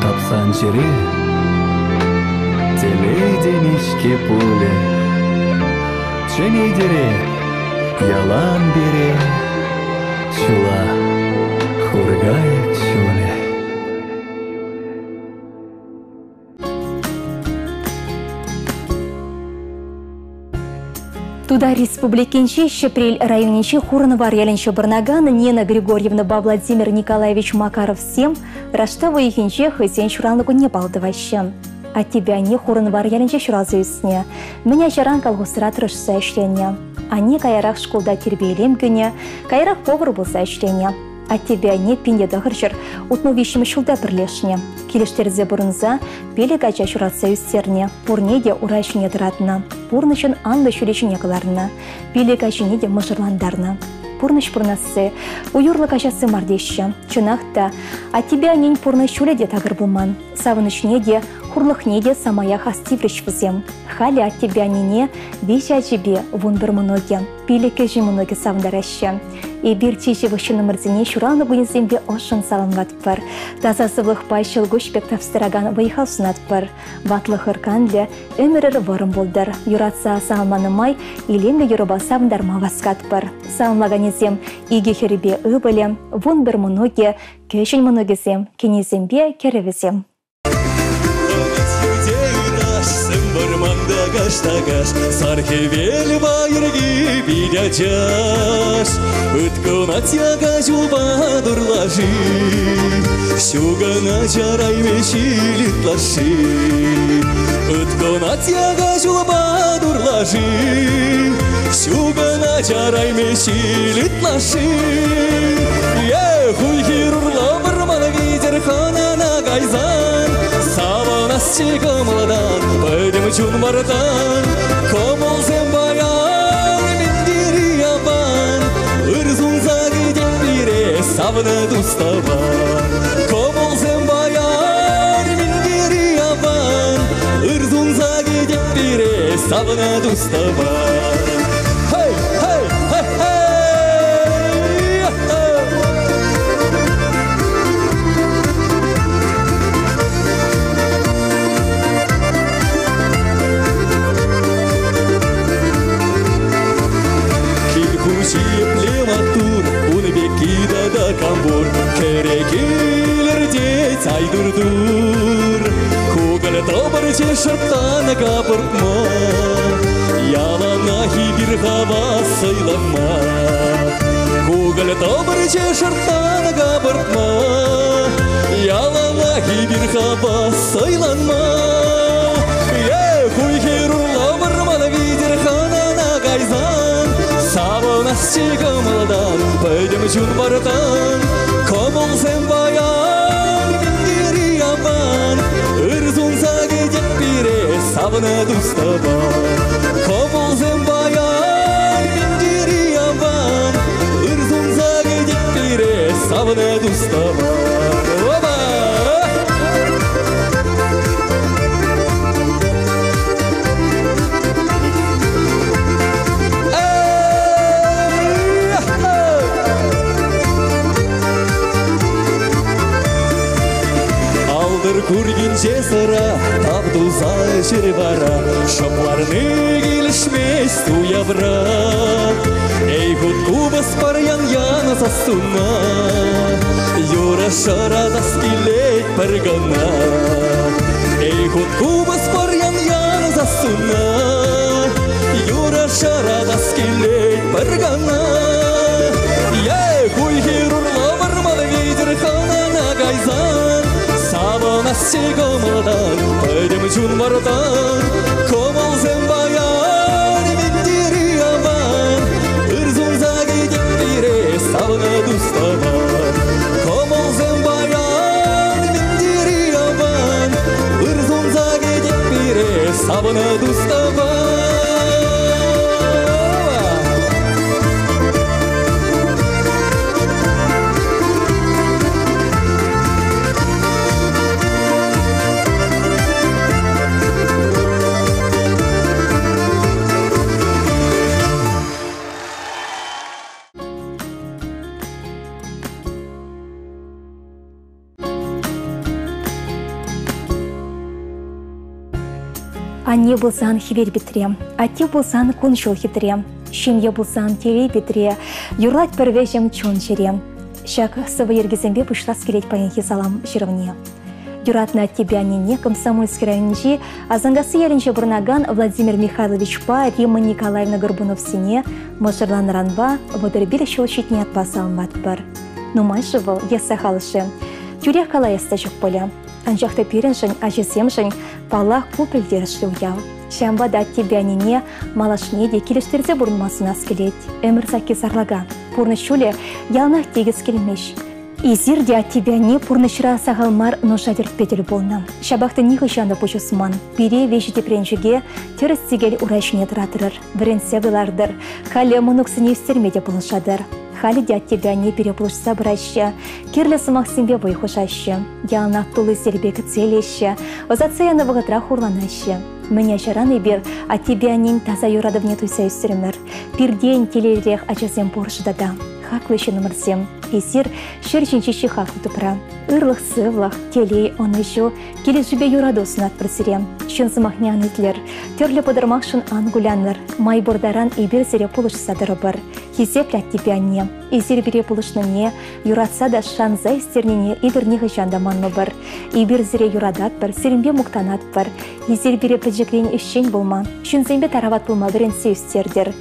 Тапсан жире, телейденишке пуле, ченейдере, ялан бере, шула, хургаяк шуле.
Туда республикинче Щепрель районинче Хурнова районинче Барнаган Нина Григорьевна Владимир Николаевич Макаров всем Раштава ихинче хысен шуралныгу не балдываща. А тебя не хурын бар ялінче шуразы үсіне. Меня жаран колхозра тұрышса ішлене. Ани кайрақ школда тербейлем күне, кайрақ повар болса ішлене. А тебя не пинде дағыржыр, утну вишімі шулда бірлешіне. Келіштерзе бұрынза, белі гача шуразы үстерне, пурнеде урайшыне дыратына, пурнышын анды шүрешіне кыларына, белі гачыне де мұжырландарына. Пурныш пурнасы, уюрлы качасы мардеші, чынақта, а тебя нень пурны шуледе тағыр бұлман, савынышне де, хурлықне де самая хастиврыш візем. Хали от тебя нене, веща жебе, вон бір мұноге, пилеке жи мұноге савындараща. И бір чеші вышыны мырзіне шураны бұйынзембе ошын салынғат бір. Тазасывлық пайшыл гүшпек тавстыраган выйхал сунат бір. Ватлық ырканле, өмірір варым болдар. Юратса салманымай, иленге юруба савындарма васкат бір. Салмаганезем, иге херебе ыбылем, вон бір мұноге, көшін мұногезем, кенезембе керевезем.
Тагаш, сархевел байырги бидячаш, Ыткона тяга жуба дурлажи, Шугана чарай мешилит лаши. Ыткона тяга жуба дурлажи, Шугана чарай мешилит лаши. Хуй хирурла бармана видер хана на гайзан, Саванас чекамадан, пойдем чун мардан, Комол зем баян, миндири ябан, Ирзун загиден бире, савна дуставан. Комол зем баян, миндири ябан, Ирзун загиден бире, савна дуставан. Камбур, керекилер деть айдур-дур, Кугал добр чешыртан капыртма, Яланахи бир хава сыйланма. Кугал добр чешыртан капыртма, Яланахи бир хава сыйланма. Хуй хирурла бармана видер хана на гайзан, Саванас чекамадан, пойдем чун бардан, Комол зем баян, миндири ябан, Ирзун загиден бире, савна дуставан. Комол зем баян, миндири ябан, Ирзун загиден бире, савна дуставан. Kurgince sıra, tabduza şirvara, Şoplarını gelişmez tuyavra. Ey hutku basparyan yana sasuna, Yura şara daskilet pergana. Ey hutku basparyan yana sasuna, Yura şara daskilet pergana. Хуй хирурла барман видер хана на гайзан, Саванас чекамадан, пойдем чун бардан, Комол зем баян, миндири ябан, Ирзун загиден бире, савна дуставан. Комол зем баян, миндири ябан, Ирзун загиден бире, савна дуставан.
Анне болсан хивер битре, ати болсан куншыл хитре, Шимье болсан теле битре, юрлать первежем чон чере. Шак сывы ергезембе пышлас келет паенхи салам жировне. Юратна от тебя не комсомольский районжи, а зангасы яринче бурнаган Владимир Михайлович Па, Рима Николаевна Горбунов сине, Мошарлан Ранба, водорбир щелчить от пасал матпар. Но майшевал я сахалыше. Тюрях калаяста жук поля. Анжақта переншін, ажесемшін, палақ көпілдеріші уяу. Шамбада аттебянине малашне де келештерде бұрынмасын аскелет. Әмір саки сарлага. Пұрнышуле ялнақ тегіз келмеш. Изир де аттебяне пұрнышыра сағалмар ношадыр петел болна. Шабақты неғы жанды бұшысман. Бире вешіде пренжіге теріс тегел урайшыне тұратырыр. Бірінсе ғылардыр. Халі мұнықсыне үстермеде бұлышадыр. Халі де аттебяне перепұлышса бұрайшы. Керлі сымақ сенбе бойқышашы. Ялнақ тұлы зербегі целеші. Озатсаяны вғытра хурланашы. Меня жараны бер, а тебя нин таза юрадовне туйса үстерімір. Пирден телерек ачасем поршыдада. Хаклы еще номер 7. Песир шерченчищи хаклы тупра. Ырлых сывлах, телей он еще, келе жубе юрадосын атпырсырем. Шын сымахнян итлер, терлі подырмақшын ангуляныр. Май бордаран ибер зере пулыш садырыбыр. Хизеплят тебя не. Изер бере пулышныне, юратса да шанза истернене идернеғы жандаманны бір. Ибер зере юрадат бір, серімбе мұқтанат бір. Изер бере піджекрен үшчен болма. Шынзембе тарават болма бірінсе үстердер.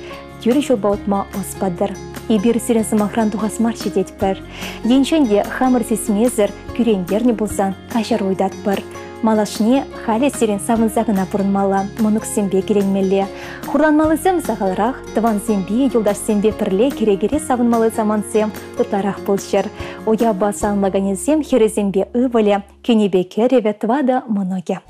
Юрі жол баутма оспадыр. Ибер сирен сымақран туғас марчы дет бір. Еншенде хамыр сесмезір, күрендер не болсан, қашар ойдат бір. Малашне халі сирен савынзағына бұрынмала, мұнық сенбе керенмелі. Хурланмалы зем зағалырақ, тыван зембе, юлдаш зембе пірле керегере савынмалы заман зем тұтарақ болшыр. Оя басанлағаны зем хері зембе ұвыле, кенебе кереве твада мұноге.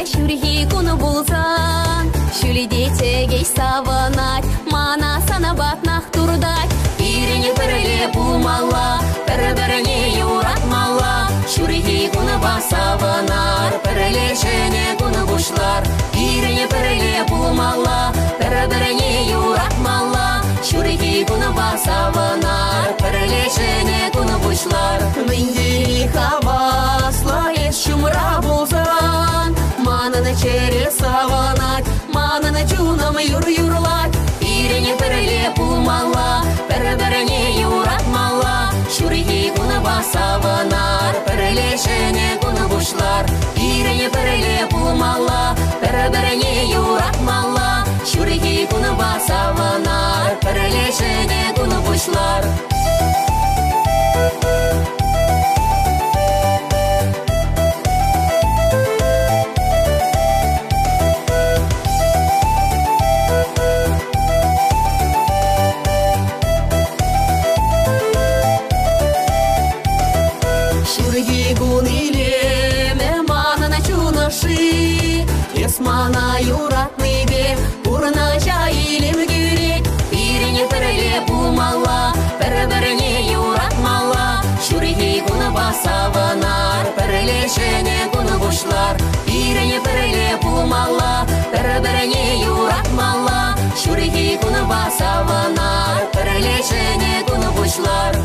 Шүрхи күні болсан, шүліде тегей саванат, мана санабатнақ тұрдат. Иріне бірле бұлмала, бір-біріне юратмала. Шүрхи күні басаванар, бірле жіне күні бұшлар. Иріне бірле бұлмала, бір-біріне юратмала. Шүрхи күні басаванар, бірле жіне күні бұшлар. Мендері хавасла, еш шумра болсан. Мананы чере саванат, мананы чунам юр-юрлат. Ирене бірле бұлмала, бір-біріне юратмала. Шүрхи күні басаванар, бірле жіне күні бұшлар. Ирене бірле бұлмала, бір-біріне юратмала. Шүрхи күні басаванар, бірле жіне күні бұшлар. Мана юратный бе, урна жайылым гүрек. Ирене бірле бұлмала, бір-біріне юратмала. Шүрхи күні басаванар, бірле жіне күні бұшлар. Ирене бірле бұлмала, бір-біріне юратмала. Шүрхи күні басаванар, бірле жіне күні бұшлар.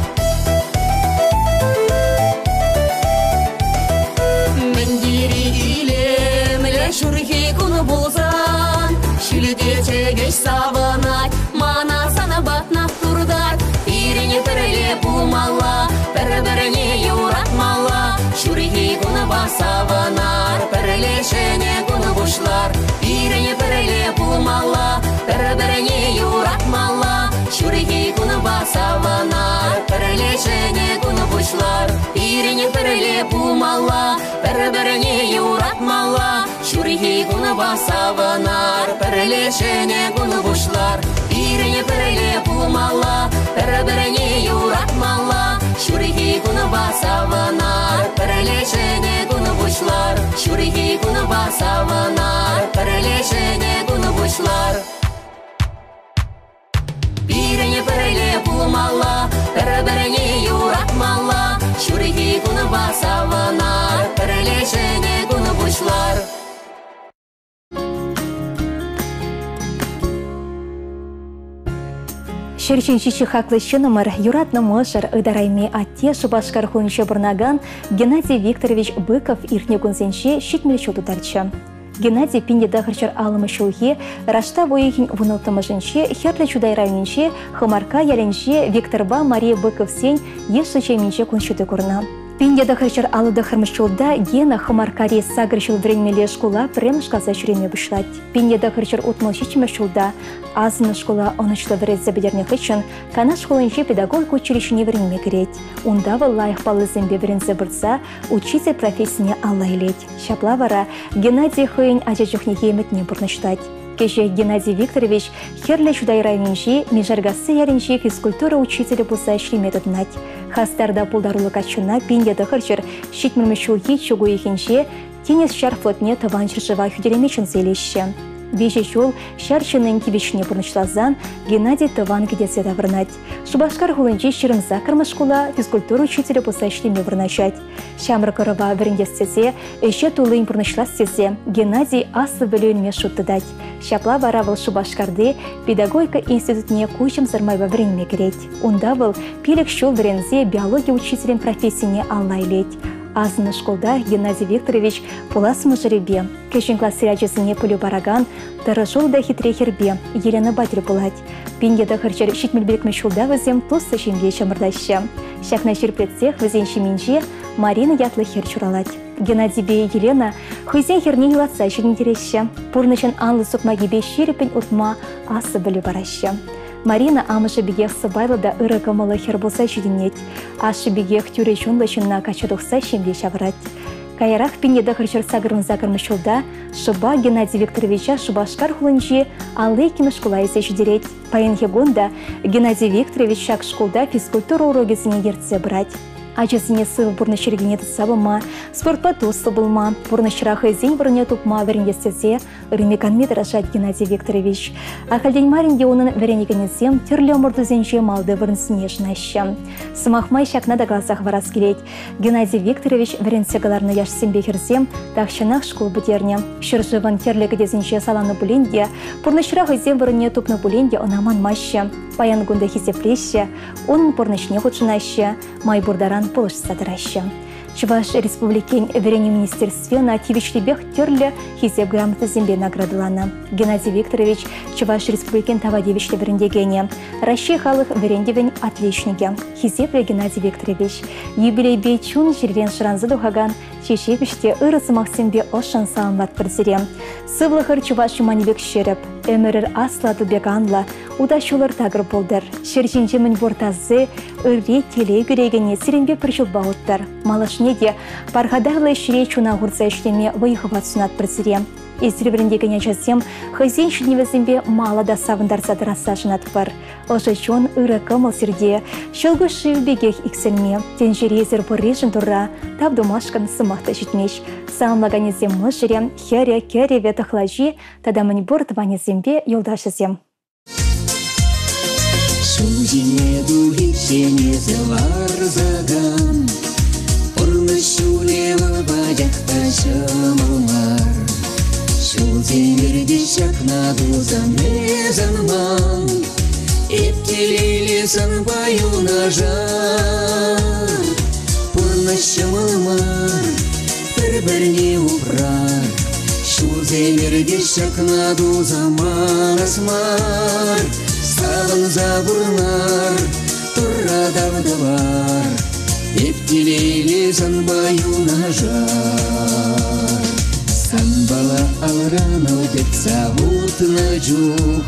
Шүрхи күні болсан, шүліде тегеш саванат, мана санабатнақ тұрдат. Ирене бірле бұлмала, бір-біріне юратмала. Шүрхи күні басаванар, бірле жіне күні бұшлар. Ирене бірле бұлмала, бір-біріне юратмала. Шүрхи күні басаванар, бірле жіне күні бұшлар. Ирене бірле бұлмала, бір-біріне юратмала. Шүрхи күні басаванар, бірле жіне күні бұшлар. Ирене бірле бұлмала, бір-біріне юратмала. Шүрхи күні басаванар, бірле жіне күні бұшлар. Шүрхи күні басаванар, бірле жіне күні бұшлар. Ирене бірле бұлмала, бір-біріне юратмала. Шүрхи күні басаванар, бірле жіне күні бұшлар.
Шерченчичи хаклы шынымыр юратны мышыр ыдарайме атте шыбашкар хунче бұрнаган Геннадий Викторович Быков иртне күнсенше шитмел шоту тарчы. Геннадий пинде дағырчар алымы шулхе, рашта бойығын вынылтымышынше, херлі чудай районынше, хымарка яленше Викторба Мария Быков сен еші чайменше күншеті көрна. Пиндеда хачар алыда хырмышчулда гена хымаркари сагрышыл времеле школа прем шказа шуреме бышлать. Пиндеда хачар утмал шичмешулда азны школа онычлы вред забедерне хычын кана школынче педагогика училищене време кереть. Ундавы лайх палы зембе врензе бырца учитель профессияне аллайлеть. Шапла вара Геннадий хыйн ажачухне еметне бурныштать. Кеше Геннадий Викторович херле чудай районинчи межаргасы яринчи физкультура учителя булса ишлемет знать. Хастарда пулдарулы качуна пиндеда хырчыр шитмірмішулги чугу ехенше тенес шар флотне таванчыр жыва хюдеремечен зелеще. Веже жол шарчының кивишне бурнычлазан Геннадий таван кедесе давырнать. Шубашкар хулынчи шырымза кырмышкула физкультура учителя булса ишлеме бурначать. Шамры кырыва віріндестезе, эше тулын бурнычластезе Геннадий асы білуінме шуттыдать. Шапла варавыл Шубашкарды педагогика институтне кучым зармайва време кереть. Унда был пилек шол врензе биология учителем профессияне аллайлеть. Азны школда Геннадий Викторович пуласымы жыребе. Кешен класс сирачесіне пулю бараган, тары жолда хитре хербе, Елена Батыр булать. Пиндеда хырчыр шитмелбекме шулда візем тосты шемге чамырдаща. Шахна шерпетсех візен шеменже Марина ятлы хер чуралать. Геннадий бе Елена хызен херне елатса шернтереща. Пурнышын анлы сукмагибе шерепен утма асы білі бараща. Марина амышы бігех сыбайлыда ыры кымылы хер болса шеденет. Ашы бігех тюре чунлышынна качадықса шемде шаврать. Кайрах пиндеда хырчыр сагырын закырмышылда шыба Геннадий Викторовича Шубашкар хулынчи алейкимы школа есе шедерет. Пайын хегонда Геннадий Викторович шак школда физкультура урогесіне ерце брать. Ачасыне сыл бурнышыргене тұтсабыма, спортпа тосы болма, бурнышырахы зен бұрыне тупма верендестезе ырымекан метрашат Геннадий Викторович. Ахалден маринге оның веренекенезем тірлі омырды зенже малды вырынсыне жынаща. Сымахмай шакна да глазах варас келет. Геннадий Викторович веренсегаларны яшсем бекерзем тақшынақ школ бідерне. Шыржывын терлігі дезенже саланы бұленде, бурнышырахы зен бұрыне тупны бұленде онаман маща. Паян гунда хизеплеще, он бурнышне худшынаща, май бурдаран полыш садыраща. Чуваш республикен верени министерстве на тивичлебех терле хизеп грамоты зембе наградылана. Геннадий Викторович Чуваш республикен тавадевичле верендегене. Россия халық верендевен отличнике. Хизепле Геннадий Викторович. Юбилей бейчун жервен шыранзы духаган чешепіште ырысы максимбе ошан салынбат бірзіре. Сывлығыр Чуваш юманебек шеріп. Өмірір аслады беганла, удашулар тагыр болдыр. Шерченче мін бортазы, үрре теле күрегіне сиренбе піршіл бауыттыр. Малышне де пархадарлы шире чуна ғұрса іштеме вайхыват сунат бірзіре. Эстербіріндегіне жазем, хызен шүдневізімбе мала да савындар задыраса жынат бар. Ошы чон ұры кымыл сірде, шылғы шыв бегех иксілме, тенжерезір бұррежін тұрра, табдумашкан сымақты жетмеш. Саамлаганезем мұжырем, хере ветахлажи, тада мін бұр тванезембе елдашызем.
Шузине дугичене зелар заган, Урны шулевы бадяқта шымылмар. Шулземерде шакна дузан мезанман, Эптелейлі сан баюна жар. Урны шымылмар, бір-бірне упрар. Шулземерде шакна дузаман асмар. Сағын забырнар, тұрра давдалар, Ептелейлі сан баюна жар. Санбала алранау деп сағутына жух,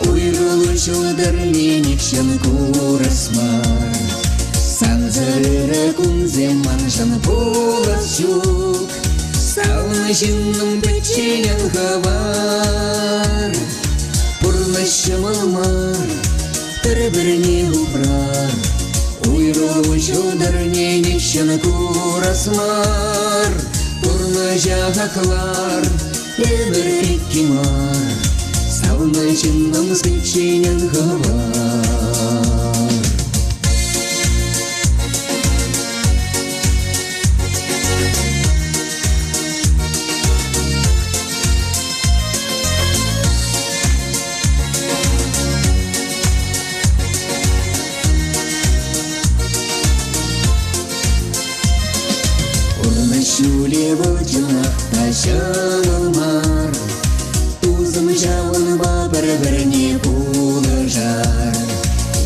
Уйрылы жылдар ленекшен курасмар. Санзарыра күнзем манжан болас жух, Сауны жинным бәтченен хавар. Шымылмар, бір-біріне ұпрар, Уйрылы жылдар ненекшен курасмар. Турны жағақлар, өмір пеккемар, Сауны жинным бәтченен хавар. Шуле бұлчынақта шылмар, Тузым жауын бір-біріне бұлы жар.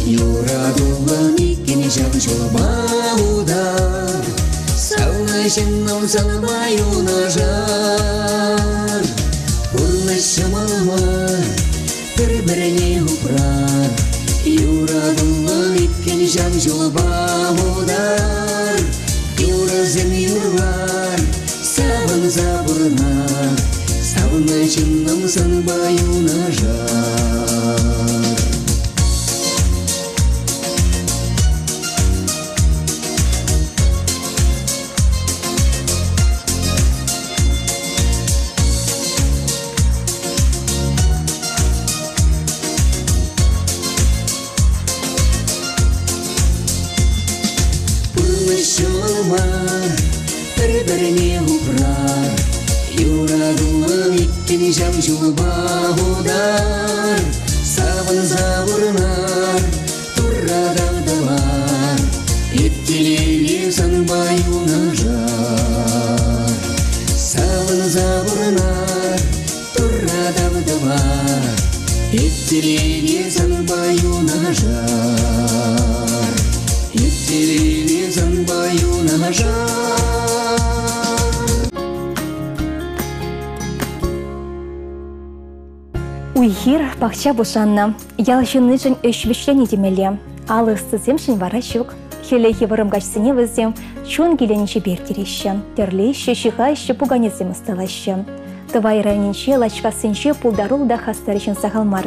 Юрадулы мекен жау жол баудар, Савынышынның салмаю нажар. Пурнышымалма, бір-біріне ұпрар. Юрадылын иткен жам жолба удар. Юразым юрлар, савын забырнар. Савынышынның салмаю нажар. Бір-біріне ұпрар, юрадылын иткен жам жолба удар. Савын забырнар, тұра дағдалар, еттелеге санбай унажар. Савын забырнар, тұра дағдалар, еттелеге санбай унажар. Еттелеге санбай унажар.
Уйхир бақша бушанна, ялшыны жын өшвішлені демелі. Алы сызем жын вара шук. Хелехи вырымгачсыне візем, чон келенінші бертереші. Терлейші, шихайшы, пуганезем ұсталашы. Тывай райненше лачкасынше пулдарул да хастарышын сағалмар.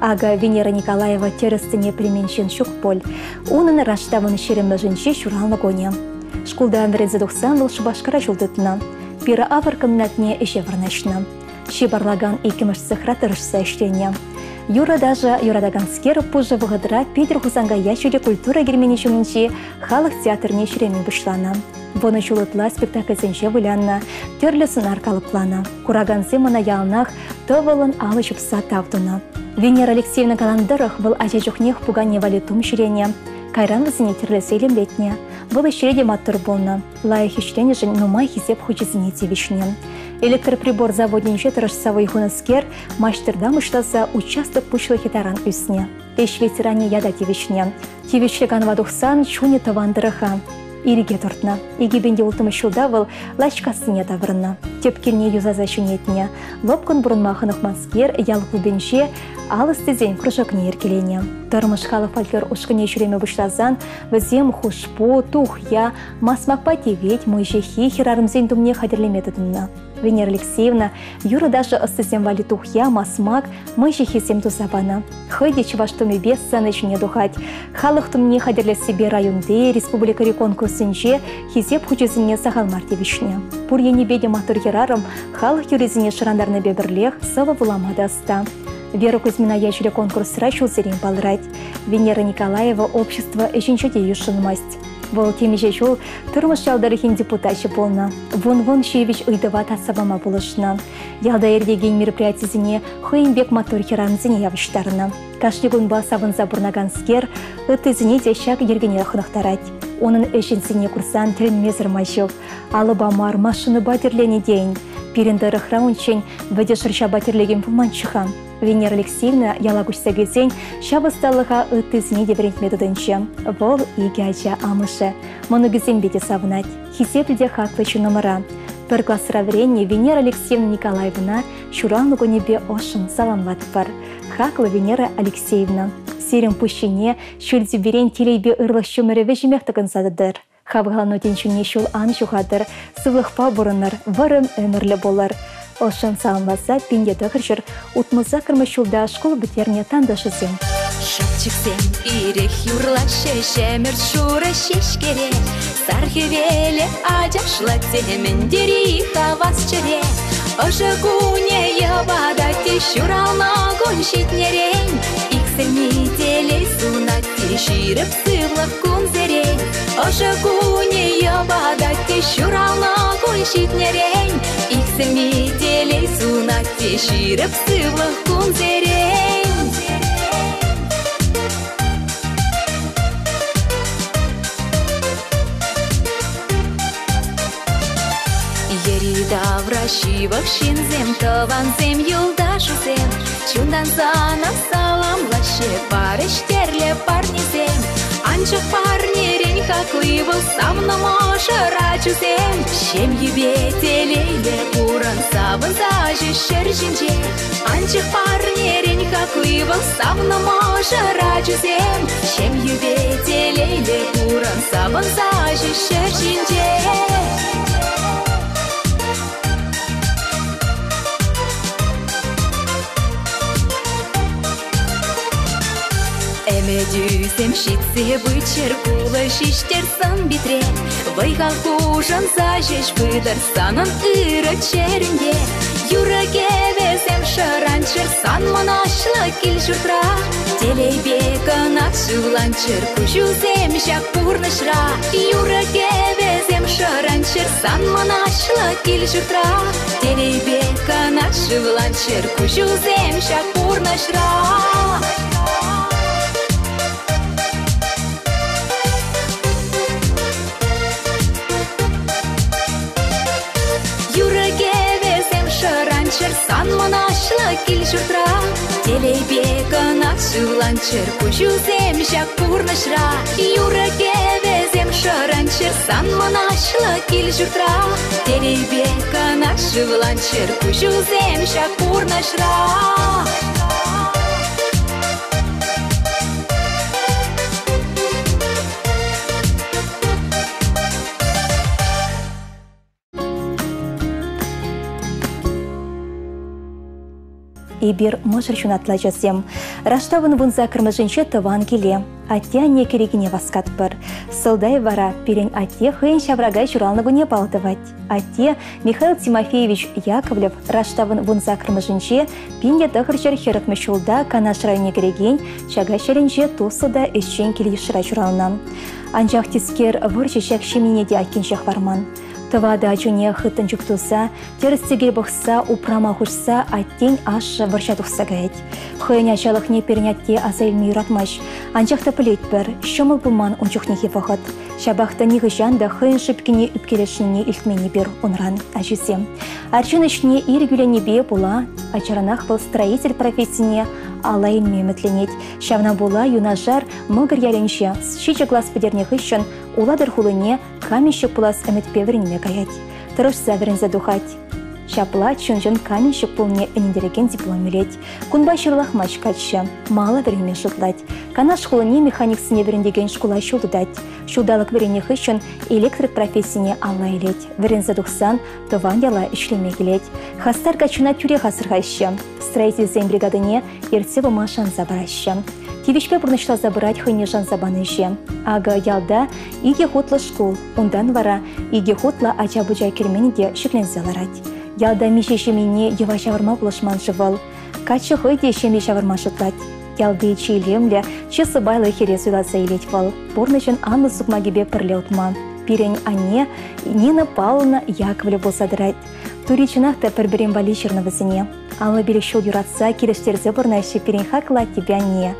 Ага Венера Николаева терістіне племеншін шук пол. Унын раштавын шеремі жынше шуралны гоне. Шкулда әмірінзі 90 выл шубашқара жолдытына. Пирі авыр комнатне іше варнашына. Шибарлаган икіміш сықратырышса іштене. Юра даже юрадаган скер пужы вғыдыра Петр Хузанга яшуде культура гермені шумінше халық театрне шіремен бұшлана. Воны шулытла спектакльсенше вылянна, терлі сынар калыплана. Кураган мана ялнах тывылын алы жупса тавдына. Венера Алексеевна Каландырых был ажажухнех пугане валютум ширене. Кайран візіне терлесейлем летне. Был ишреде маттыр болна. Лайы хишрене жын нумай хизеп хучизіне тевишне. Электроприбор заводненше тырышсавы ихуныскер Маштердам ыштаса участок пучлы хитаран үсне. Эш ветеране яда тевишне. Тевишлеган вадухсан чуне тавандырыха. Ириге тортна. Игибенде ултымы шулдавыл лачкасыне таврына. Тепкелне юзаза шунетне. Лопкын бұрынмахынық манскер ял клубенше алыс тезен кружокне еркелене. Тұрмыш халы фольклор ушкыне жүреме бұшлазан візем хушпу, тухя, масмакпа тевет, мойжехи херарымзен думне хадерлеметідінна. Венера Алексеевна юры даже ыстысем вали тухя, масмак, мойжехи сем тузабана. Хыйде чываштуме бес санычне духать. Халық тумне хадерле себе районде, республика конкурсынже хизеп хучызыне сағалмар тевишне. Пур ені беде матур херарым халық юрезіне шырандарны бебірлех сывы буламада аста. Вера Кузьмина яшуре конкурс рачулзерен балрать. Венера Николаева общество эшинчуде юшынмасть. Вол темеже жол тұрмыш жалдарыхин депутатшы болна. Вон шевич ыйдыва тасабама болышна. Ялда ердеген мероприятизіне хыйынбек матур херанзіне явыштарына. Кашлигун басавын забурнаган скер ытызіне дешак ергене хынықтарать. Оның эшинсіне курсан тілін мезір мажыл. Алыба мар машыны батерлене дейін. Пирендері храунчен вәде шырша батерлеген пулманчыха. Венера Алексеевна ялагушса кезен шабысталыға ытызіне деверент методынчы. Вол игяча амышы. Мұны гізен беде савынать. Хисеплде хаклычы номера. Бір классыра веренне Венера Алексеевна Николаевна шуранлы гонебе ошын саламлат бар. Хаклы Венера Алексеевна. Серім пущине шүлді берен телейбе ырлық шөміреве жемектігін задыдыр. Хабғалану денчуне шул ан жуғадыр. Сывлықпа бұрыныр, варым өмірлі болар. Ошын саламласа пенде дұғыржыр, ұтмыза кірмі шулда школ бітерне тандашызым.
Шапчықсен ирек юрлашы шәмір шуры шешкере. Сархевеле ажашла темендері хавас чыре. Ошы куне ябадати шурална гон шитнерен. Иксерни телей сунати ширып сывлық кунзерен. Ошы куне ябадати шурална гон шитнерен. Иксерни телей сунати ширып сывлық кунзерен. Даврашивах шинзем, тыванзем юлдашузем. Чундан сана саламлаще, парыштерле парнизем. Анчық парнерен хақлы болсам намаша рачусем Шемью бетелейле буран сабынса жешер жинже Анчық парнерен хақлы болсам намаша рачусем Шемью бетелейле буран сабынса жешер жинже Әмедюсем шитсе бычер кулы шиштерсан битре Вайғал кужанса жеш выдар санын ыры черінде Юраге везем шаранчыр сан манашлы кел жұртра Телейбекін атшуланчыр күжузем жак бұрнышра Юраге везем шаранчыр сан манашлы кел жұртра Телейбекін атшуланчыр күжузем жак бұрнышра Сан манашлы кел жұртра Телейбекін атшуланчыр күжузем жак бұрнышра Юраге везем шаранчыр сан манашлы кел жұртра Телейбекін атшуланчыр күжузем жак бұрнышра
Ибир мыжыр шунатла жазем. Раштавын вунза кірміжінші тыван келе. Аття не керегіне васкат бір. Сылдай вара перен атте хыйын шаврагай журалны бұне балдывать. Атте Михаил Тимофеевич Яковлев раштавын вунза кірміжінші пинде тығырчыр херықмі шулда канаш районе кереген шага шеренже тусыда ішчен келе шыра журалынан. Анжақ тискер вұрчы шак шеменеде аккеншек варман. Тывада жуне хытын жүктуса, терістегел бұқса, упрама хұшса, аттен ашы варша тұқса гайд. Хыйын ачалық не пернятте азайлмей ратмаш. Анжақты пілет бір, шымыл бұлман ұнчуқне хефағыт. Шабақты неғы жанды хыйын шыпкіне үпкелешіне үлтмені бір ұнран әжізем. Арчын ішіне иргүлене бе бұла, ачаранақ бұл строитель профессияне алайын мемітленет. Шавна була юнажар мұгыр яленше, шичі глаз педернех үшін уладыр хулыне каменщик пулас әмітпе вірінме каять. Тұрышса вірінзі дұхать. Шапла чын-жын каменщик пулне әнендереген диплом мелет. Күнба шырлах мач качы, мала вірінме шутлать. Канаш хулыне механиксіне віріндеген шкула шулдудать. Шулдалық вірінех үшін электрик профессияне алла елет. Вірінзі дұқсан тыван яла ішлеме келет. Хастар качуна тюре хасырғайшы. Строительзен бригадыне ерте бұма шанза барашы. Тивишпе бұрнышла забырать хыне жанза банышы. Ага ялда иге хотлы школ, ондан вара иге хотла ача-буча керменеде шеклензе ларать. Ялда мише шемене ева шавырма бұлышман жывыл. Качы хыйде шеме шавырма шутлать. Ялды чейлемле, чесы байлы хере суйласа елет вал. Борнышын анны сукмагебе пірле утма. Пирень ане Нина Павловна Яковлев болсадырать. Туричынақта пір-бірін бали черновызіне. Алы берек шол юратса, керештерзе бұрнайшы пирень хақла тебя не.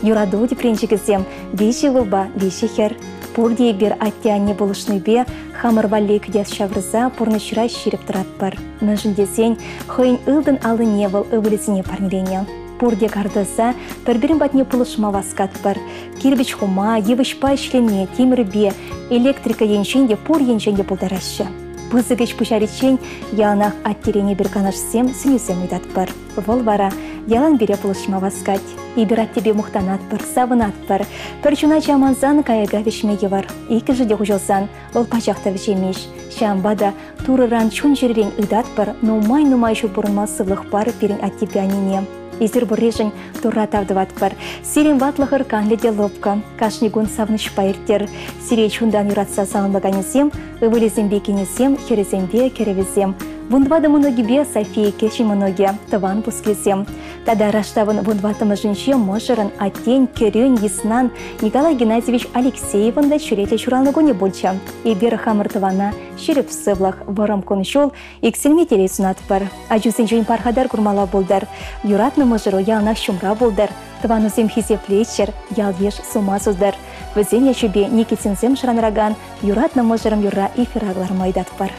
Юраду депренчігізем, бейші вылба, бейші хер. Пурдей бер аття не болышны бе, хамыр валлей күдес шаврыза, пурнышыра шеріп тұрат бар. Нажындесен, хойын ылдын алы не выл өвілізіне парнелене. Пурде кардаса, пір-бірін батне пулышма васкат бар. Кирбіч хума, евышпа ішлене, темір бе, электрика еншенде, пур еншенде бұлдарашы. Пызыгыч пушаричен ялнақ аттерене бір канашсем сүнесем ұйдат бар. Вол вара ялан бере пулышма васкать. Ибират тебе мухтанат бар, савынат бар. Перчуна чаманзан каяга вешмеге бар. Икі жыде хужылсан, ол пачақта вешемеш. Шамбада турыран чун жеререн ұйдат бар, нумай-нумай шу бұрынма сывлық бар перен аттепянине. Изір бұррежін тұрра тавдыват бар. Сирен ватлығыр канледе лопка, кашнигун савныш пайыртер. Сирей чундан юратса салынбаганезем, ывылезем бекенезем, херезембе керевезем. Вундвады многибе София кеші многе, тыван пускезем. Тада раштавын вундватымы жынше можырын аттен, керен, еснан Николай Геннадьевич Алексеевында чүретле чуралнығыне болча. Ибер хамыр тывана шеріп сывлақ варам конышол, икселме телесунат бар. Ажусын жын пархадар курмала болдар. Юратны можыру ялнақ шумра болдар. Тыванузем хизеплечер, ялвеш сумасуздар. Візен яшубе Никитинзем шранраган, юратны можырым юра ифираглар майдат бар.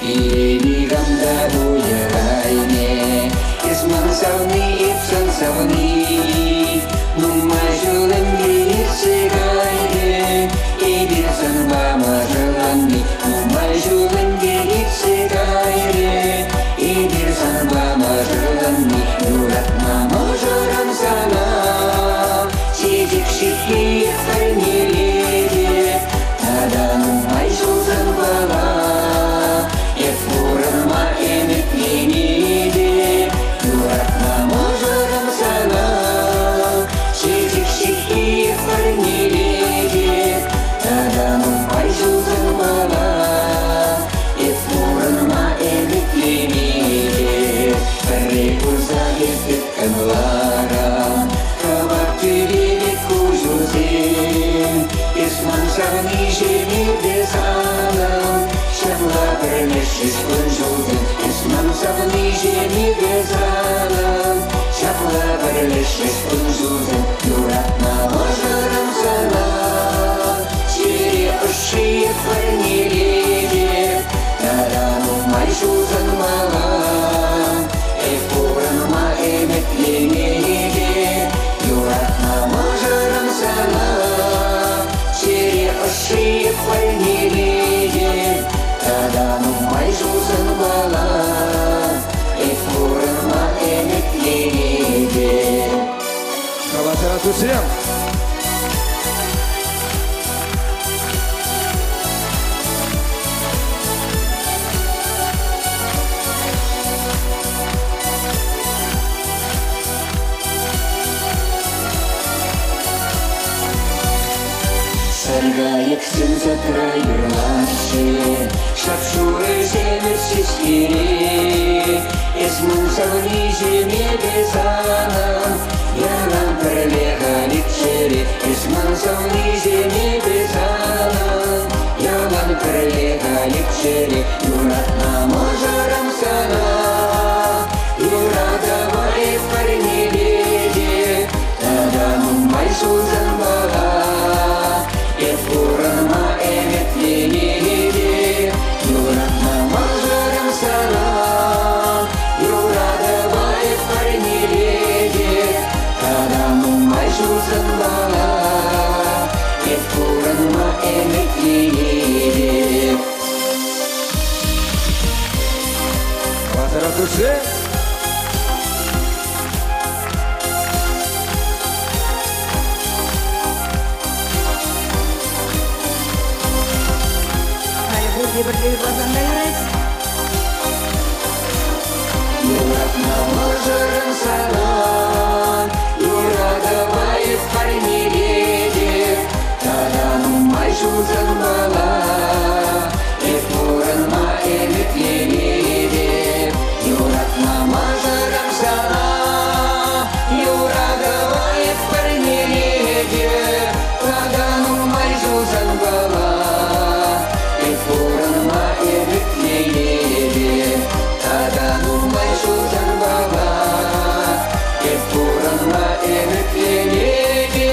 Илигамда буярайне, Исман савни, ипсан савни, Нумай жулен гирсигайне, жемеге залым Шапла бірлешіш ұнжудың Юратна ожырым сана Чере ұшиып бір нелеге Тарану май жузын малам Эфурынма эмет ленеге Юратна ожырым сана Чере ұшиып бір нелеге Тарану май жузын малам Эфурынма эмет ленеге
Калатара Тусрям.
Саргайык сүнзі трайырлашы Шапшуры земір шешкере Есмін сауни жемеге занам Янам пірлеғалік жере Есмін сауни жемеге занам Янам пірлеғалік жере Юратна можарым сана Юрадавай парнелеге Таданым майсузын бала Эфурынма эмет ленеге Юратна можарым сана Юрадавай парнелеге Таданым майсузын бала Эфурынма эмет ленеге
Калатара Тусрям.
Юратна можарым сана Юрадавай парнелеге Таданым май жузын бала Эфурынма эмет ленеге Юратна можарым сана Юрадавай парнелеге Таданым май жузын бала Эфурынма эмет ленеге Таданым май жузын бала Эфурынма эмет ленеге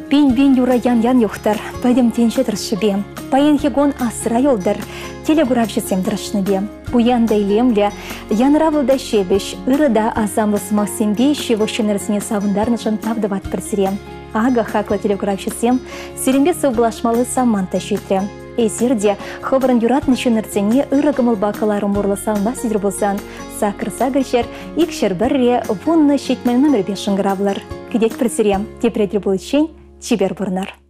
Бин-бин юра ян-ян юхтар, пойдем тенше тыршыбе. Паян хегон асыра йолдар, телегуравшысем тыршныбе. Буян да илемле, янравыл да шебеш, ырыда азамлыс Максимбе шевощенерсіне савындарнышын тавдыват пірсіре. Ага хакла телегуравшысем, сирембе сывблашмалы саман тащитре. Эсерде хывырын юратны чөнерцене ырыгымыл бакаларым урлы салма сидір болсан, сакырса гіршер, икшер бірре вунны шетмен номер 5 гравлар. Кедек пірсіре, тепредер бұл чибер бұрнар.